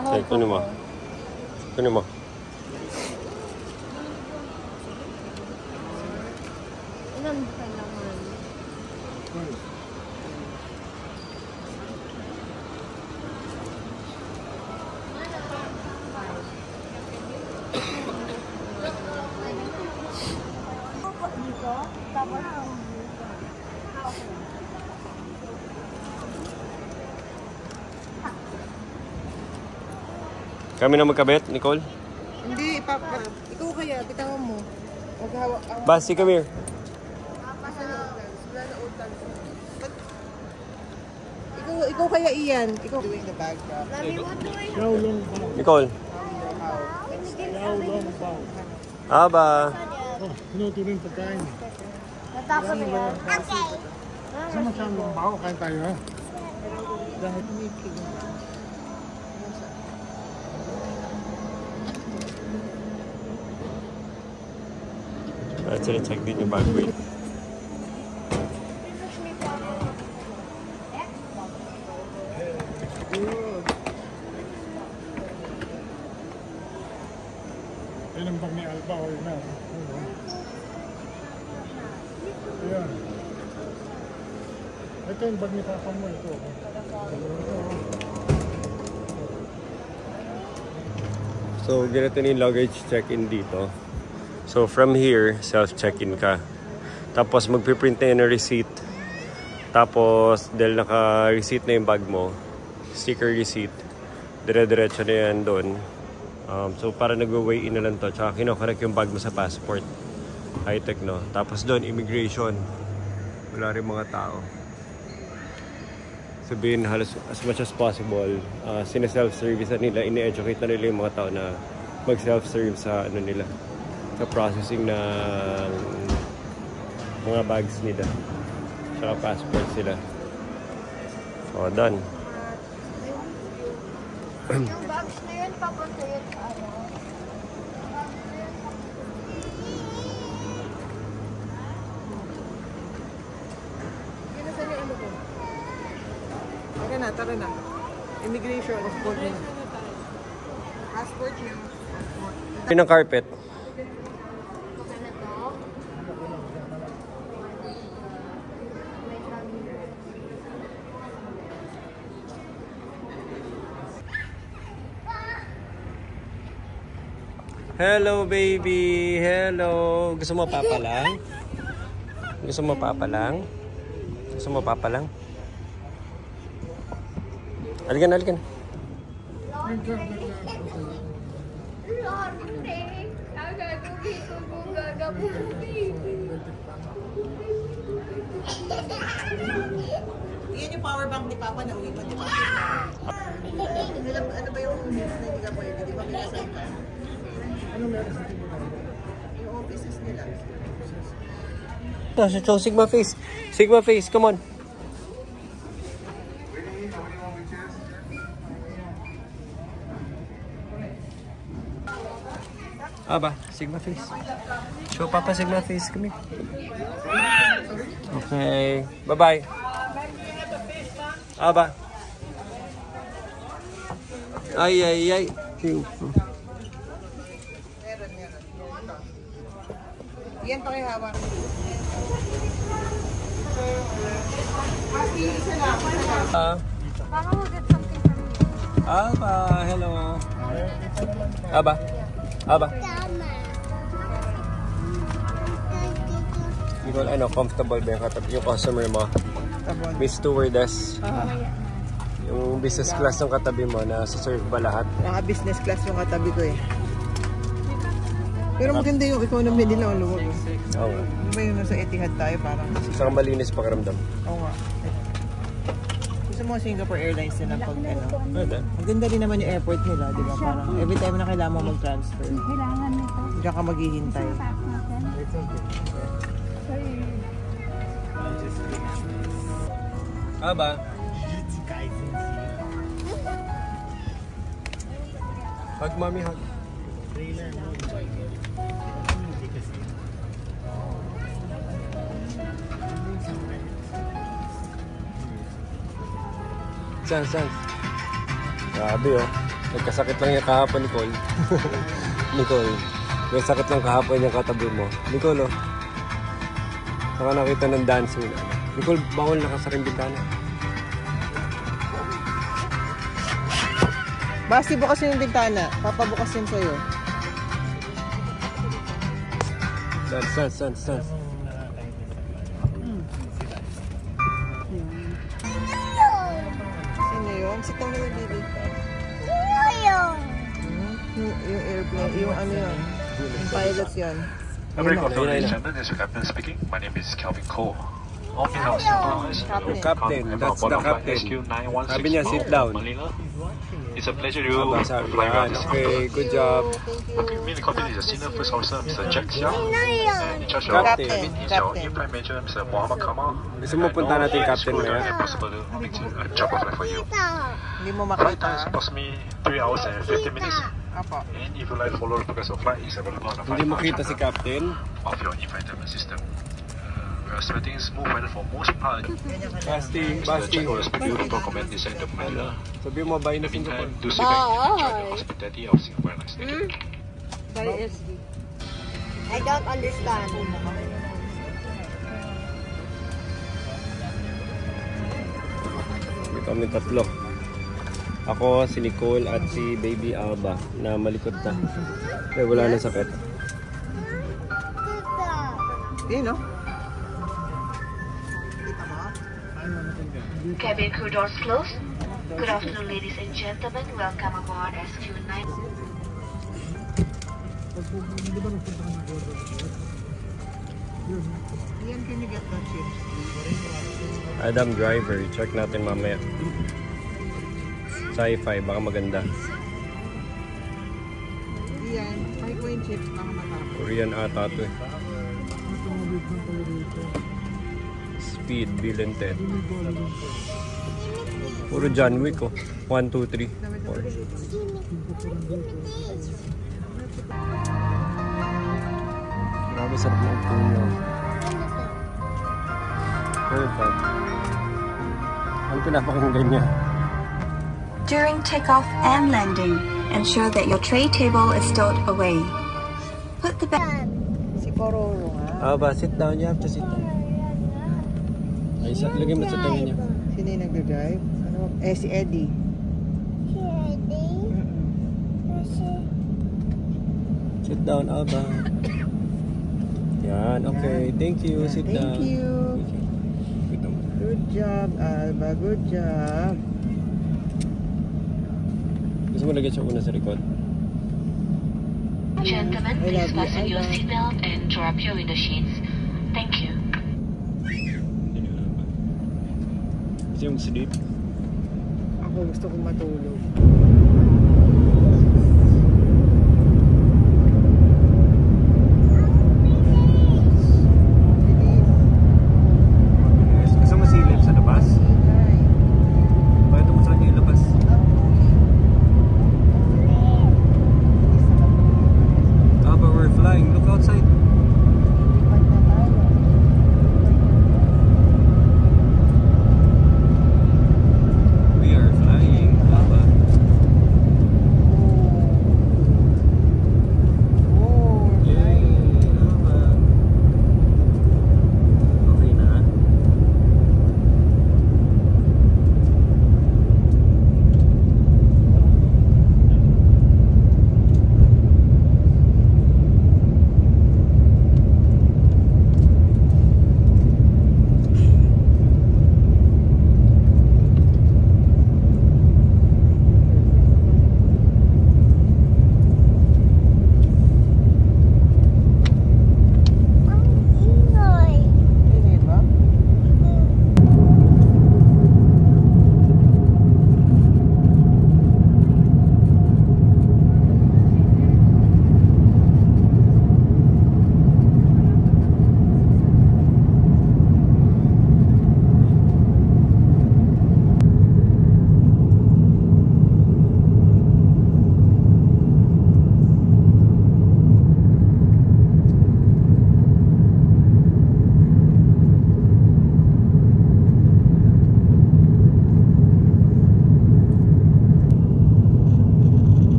Okay, kunin mo. Kunin mo. Ilan pa naman? Dito, tapos Kami na magkabit, Nicole? Hindi, ikaw kaya, bitawan mo. Maghawak. Basti, come here. Ikaw kaya iyan. Ikaw doing the bag drop. Xiao Long Bao. Nicole. Xiao Long Bao. Aba. Oh, pinuto rin pagkain. natapos na yan. Okay. Sama Xiao Long Bao, kain tayo ha. Dahil may king. At sila-check din yung bag weight. Yan ang bag ni Alba o yun na. Ayan. Ito yung bag ni Papa mo ito. So, ganito na yung luggage check-in dito. So, from here, self-check-in ka. Tapos, magpiprint na yun ng receipt. Tapos, dahil naka-receipt na yung bag mo, sticker receipt, dire-diretso na yan doon. So, para nag-weigh in na lang to. Tsaka kinokorek yung bag mo sa passport. High-tech, no? Tapos doon, immigration. Wala rin mga tao. Sabihin, halos as much as possible, sina-self-service na nila, ini-educate na nila yung mga tao na mag-self-serve sa ano nila, sa processing ng mga bags nila, saka passport sila. So, done. Yung bags na yun, papunta yun sa ano. Tara na. Immigration, passport niya. Passport niya. Yun ang carpet. Hello, baby! Hello! Gusto mo papalang? Gusto mo papalang? Gusto mo papalang? Alikan, alikan. Yan yung power bank ni Papa na uwi pa, di ba? Ano ba yung news na hindi ka pwede? Di ba minasay ka? Ano meron sa tingin? Yung offices nila. So, Sigma face. Sigma face, come on. Aba, Sigma face. Show Papa Sigma face. Come here. Okay. Bye-bye. Aba. Ay, ay, ay. Yan pa kayo hawak. Mama will get something from you. Aba, hello. Aba. Aba. Nicole, ano, comfortable ba yung customer mo? Miss Stewardess. Yung business class ng katabi mo, nasa-serve ba lahat? Naka-business class yung katabi ko eh. Pero maganda yung economy nila ang luwag. Oo nga. Di ba yung nasa Etihad tayo parang? Saka malinis pakiramdam. Oo nga. Gusto mo Singapore Airlines nila pag ano? Pwede. Ang ganda rin naman yung airport nila, di ba? Parang every time na kailangan mo mag-transfer. Kailangan nito. Diyan ka maghihintay. Aba. Hug, mommy, hug. Sans. Grabe oh. Nagkasakit lang yung kahapon, Nicole. Nicole. May sakit lang kahapon yung katabi mo. Nicole oh. Saka nakita ng dancing. Nicole, bawal nakasaring bintana. Basti bukas yung bintana. Papabukas yun sa'yo. Sans. Sino yun? Sit down na yung baby. Yung airplane, yung ano yun. Yung pilots yun. This is Captain speaking. My name is Kelvin Cole. Captain, that's the captain. Sabi niya, sit down. It's a pleasure to fly around. Okay, good job. The captain is a senior first officer, Mr. Jack Xiao. And in charge of Captain. cabin is our new prime major, Mr. Muhammad Kamal. Gusto mo punta natin captain mo yan? Possible to make a job of life for you. Hindi mo Flight time is makita. approximately 3 hours and 50 minutes. Apo. And if you like to follow the progress of flight, it's available on the Hindi mo flight kita si captain. of your in-flight entertainment system. We are expecting smooth weather for most part. Basti. Or speaking to recommend this end of weather. Sabi mo, bye In na the meantime, Singapore. do sit back and enjoy the hospitality of Singapore Airlines. Thank you. I don't understand. May kami tatlo. Ako, si Nicole at si Baby Alba na malikot na. Kaya wala na sakit. no? Cabin crew doors closed. Good afternoon, ladies and gentlemen. Welcome aboard SQ9. Ian, can you get that chips? Adam Driver, check natin mamaya. Sci-fi, baka maganda. Ian, 5 coin chips baka matapos. Korean ata to eh. Speed, Bill and Ted. Puro John Wick oh. 1, 2, 3, 4. Grabe sarap ng puno. Perfect. Ano pinapakinggan niya? During takeoff and landing, ensure that your tray table is stowed away. Put the bag. Si Pororo nga. Ba, sit down. You have to sit down. Ay, lagay mo sa tingin niya. Sino yung nag-drive? Ano? Si Eddie. Si Eddie? Sit down, Alba. Yan, okay. Thank you. Sit down. Thank you. Good job, Alba. Good job. Gusto mo lagay siya una sa record? Gentlemen, please fasten your seatbelt and draw up your window sheets. Thank you. Gusto yung sleep? Ako gusto kong matulog. Gusto mo silip sa labas? Bakit mo saan yung labas? But we're flying. Look outside. We are flying. Baba. Yay! Baba. Okay na.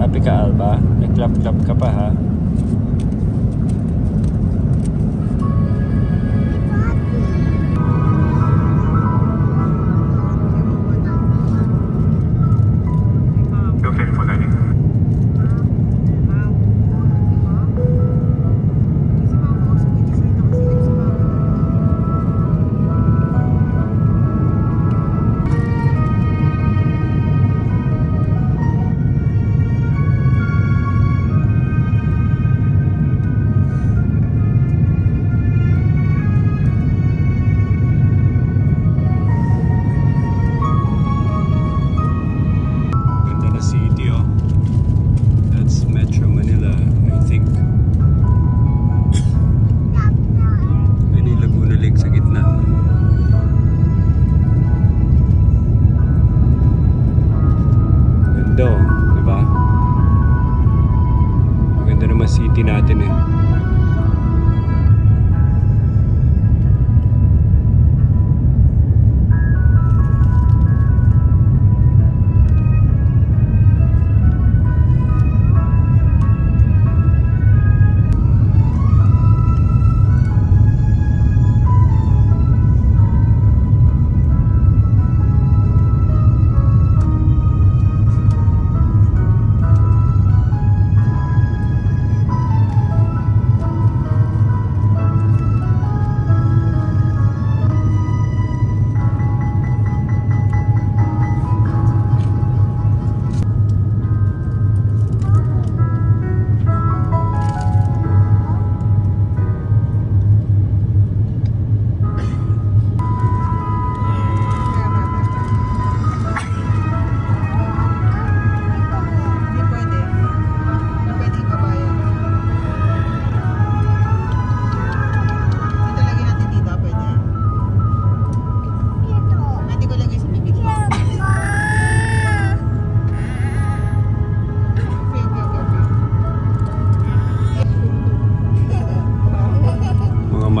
Happy ka, Alba? Nag-clap-clap ka pa, ha? Okay for landing.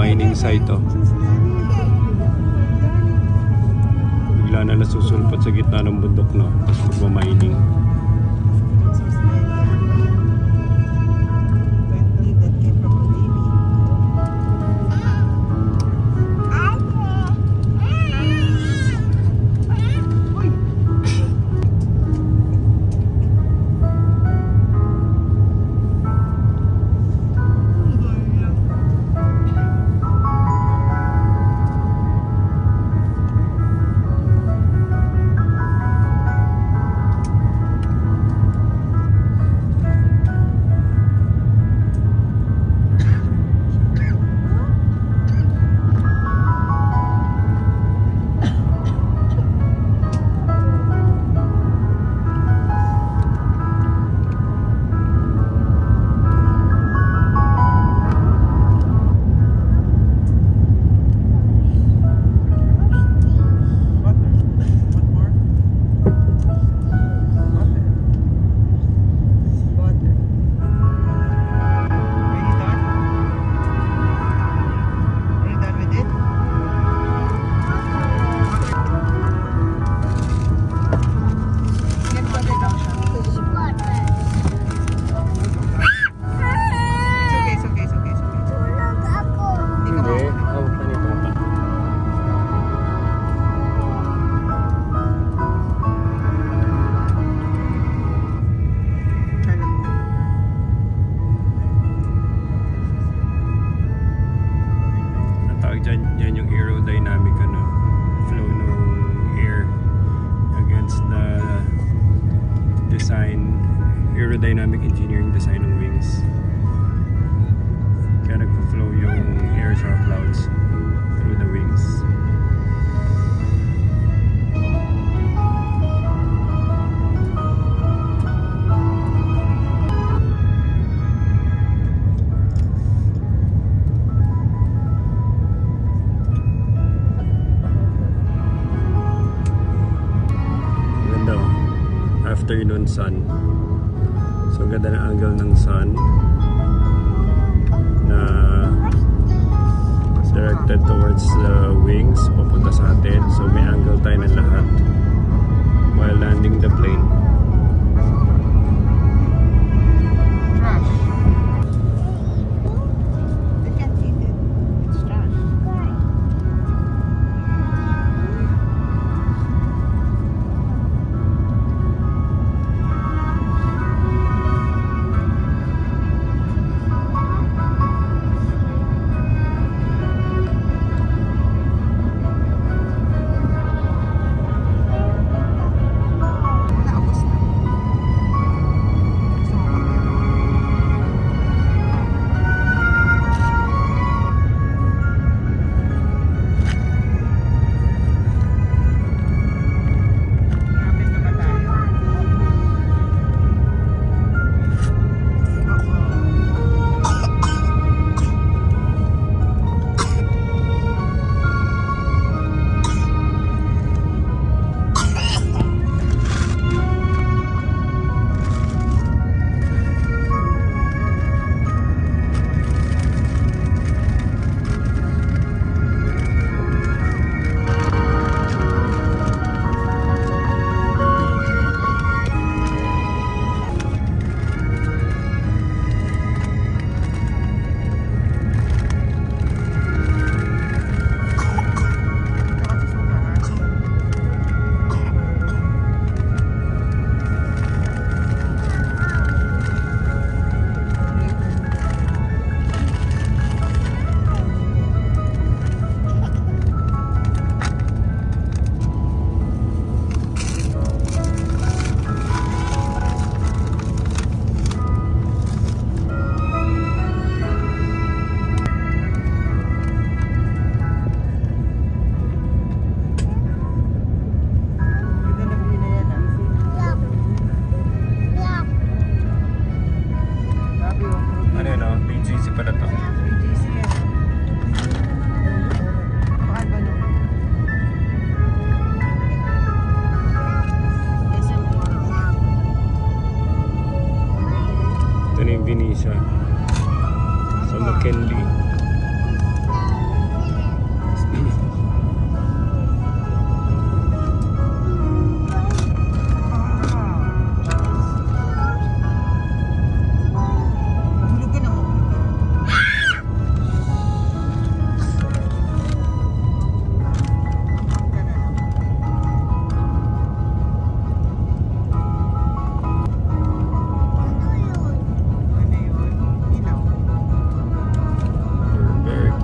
mining site to. Bigla na nasusulpot sa gitna ng bundok, no? Tapos magmamining. Yan yung aerodynamic flow ng air against the design, aerodynamic engineering design ng wings. Kaya nagpa-flow yung air sa clouds through the wings. Afternoon sun. So ganda na angle ng sun na directed towards the wings papunta sa atin. So may angle tayo ng lahat while landing the plane.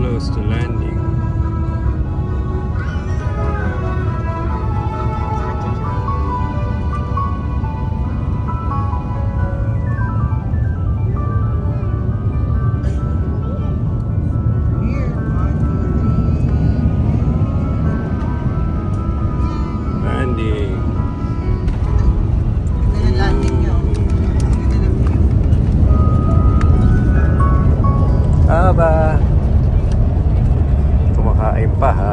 close to landing. Aba, kumakain pa ha.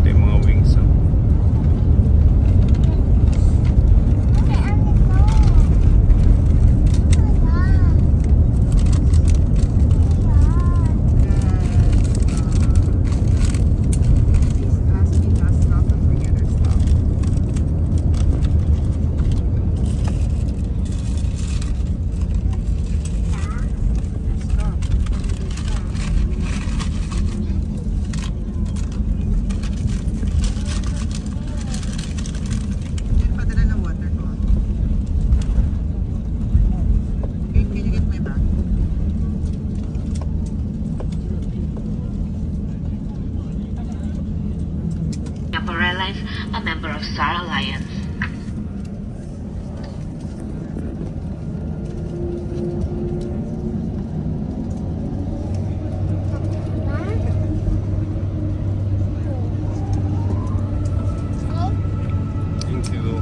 Mga wings. A member of Star Alliance. Thank you.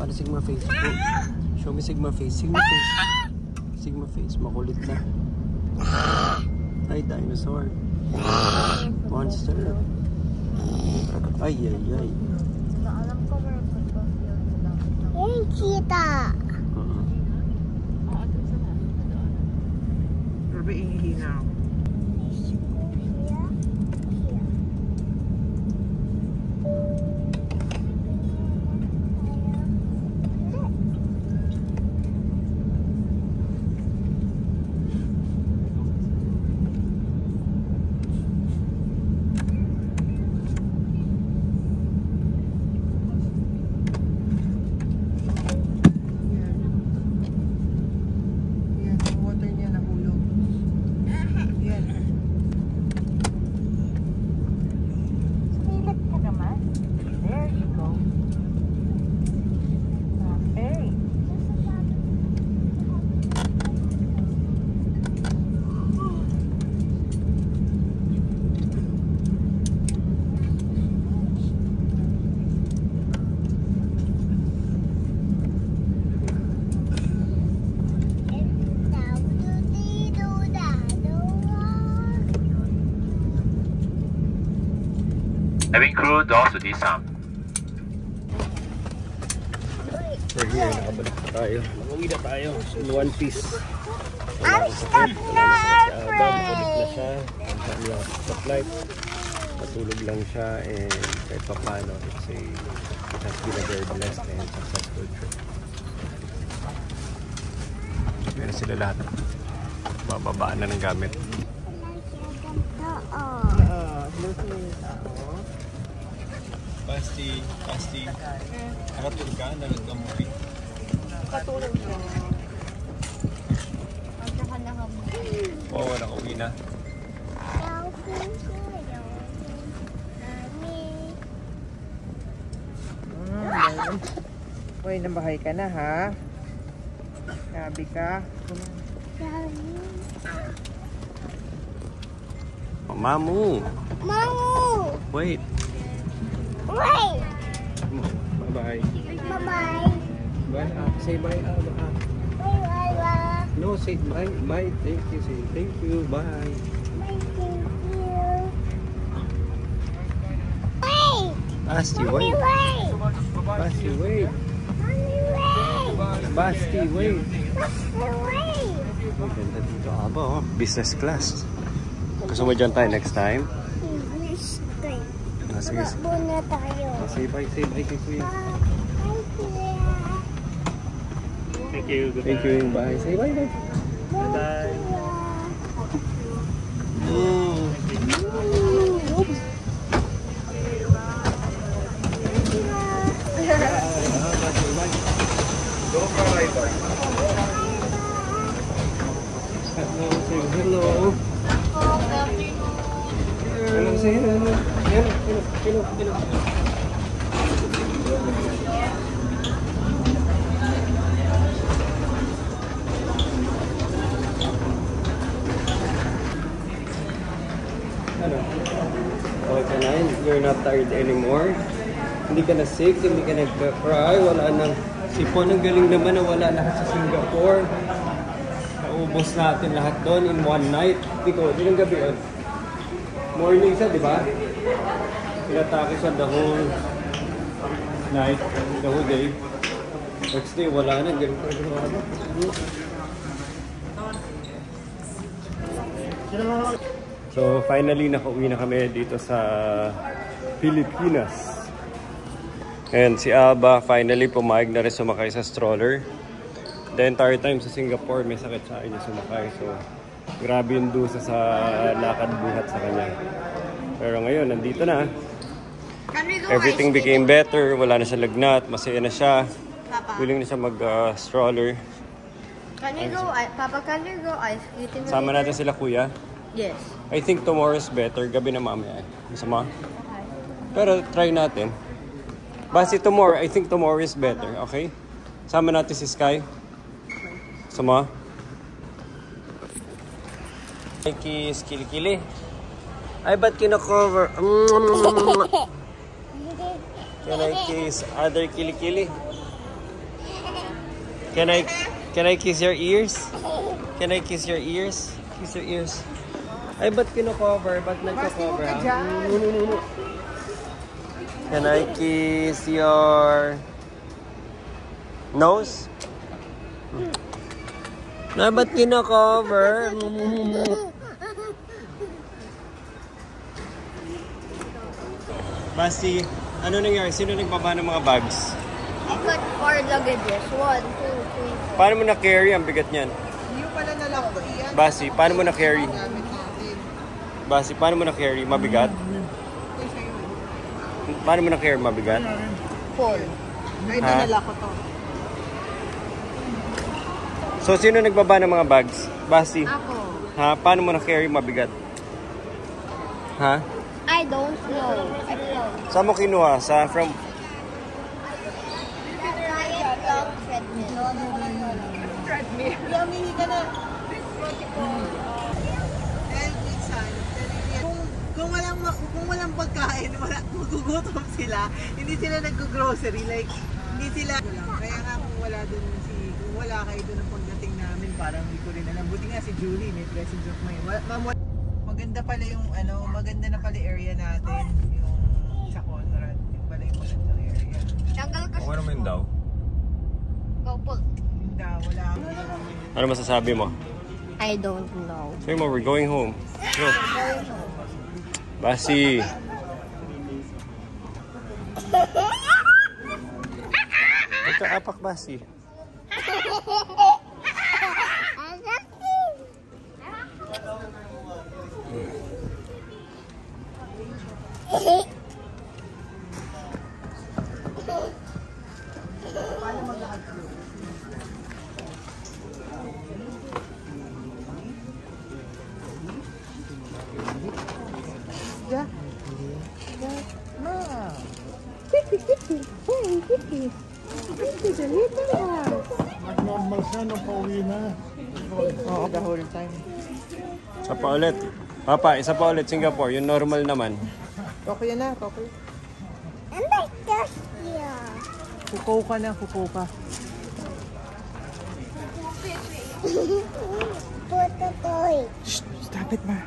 Para Sigma face. Show me Sigma face. Sigma face. Sigma face. Makulit na. Ay, dinosaur. Monster. Ay, ay, ay. Hey, cheetah. Grabe ihina. Having crew doors to disarm. We're here, nakabalik na tayo. Uuwi na tayo in one piece. I'm stuck na, Balik na siya. Ang dami sa flight. Matulog lang siya and kahit pa paano, it has been a very blessed and successful trip. Meron sila lahat. Bababaan na ng gamit. Pasti. Nakatulog ka? Nalagkamuwi? Katulog siya. Oo, nakauwi na. Uy, nambahay ka na ha? Sabi ka? Mamu! Wait! Bye-bye. Bye-bye. Bye. Say bye. Bye-bye. No, say bye. Bye. Thank you. Say thank you. Bye. Thank you. Wait. Basti, wait. Basti, wait. Basti, wait. Ang ganda dito. Aba, oh. Business class. Gusto mo dyan tayo next time? Sige. Muna tayo. Say bye kay Kuya. Thank you. Thank you. Bye. Say bye. Bye. Hello. Hello, say hello. Hello. Ano? Okay ka na? You're not tired anymore? Hindi ka na sick? Hindi ka nagka-cry? Wala nang sipon. Ang galing naman na wala lahat sa Singapore. Naubos natin lahat doon in one night. Ikaw, din ang gabi yun. Morning siya, di ba? Pinatake siya the whole night, the whole day. Next day, wala na. Galing pa rin. So finally nakauwi na kami dito sa Pilipinas. And si Alba finally pumayag na rin sumakay sa stroller. The entire time sa Singapore may sakit sa akin niya sumakay. So grabe yung dusa sa lakad buhat sa kanya. Pero ngayon nandito na. Everything became better. Wala na siya lagnat. Masaya na siya. Willing na siya mag-stroller. Papa, can you go ice skating? Sama natin sila kuya. Yes. I think tomorrow is better. Gabi na mamaya. Masama? Pero try natin. Basta tomorrow, I think tomorrow is better. Okay? Sama natin si Sky. Sama? Ay, kiss kilikili. Ay, ba't kinakover? Can I kiss other kilikili? Can I kiss your ears? Can I kiss your ears? Kiss your ears. Ay, ba't kino-cover? Ba't nagko-cover? Can I kiss your nose? Na, ba't kino-cover? Basti, ano nangyari? Sino nagbaba ng mga bags? I got 4 luggages. 1, 2, 3, 4. Paano mo na-carry ang bigat niyan? Yung pala na lang ko iyan. Basi, paano mo na-carry? Basi, paano mo na-carry? Mabigat? Paano mo na-carry? Mabigat? Full. Ay, dinala ko to. So, sino nagbaba ng mga bags? Basi? Ako. Ha? Paano mo na-carry? Mabigat? Ha? I don't know. Saan mo kinuha? From... Treadmill. Yummy ka na. Kung walang pagkain, magugutom sila. Hindi sila nag-grocery. Like, hindi sila... Kaya nga kung wala kayo doon ang pagdating namin, parang hindi ko rin alam. Buti nga si Julie, may presence of mind. Maganda pala yung, maganda na pala area natin. Yung sa Conrad. Yung pala yung magandang area. Tanggal ka Ano naman daw? Go pull. Hindi, wala. Ano masasabi mo? I don't know. Sabi mo, we're going home. Go. Basi. Ito, apak basi. Normal siya nung pauwi na. Oo, the whole time. Isa pa ulit. Papa, isa pa ulit Singapore. Yung normal naman. Okay na, okay. And my thirsty. Kuko ka na, kuko ka. Put the toy. Shh, stop it, ma.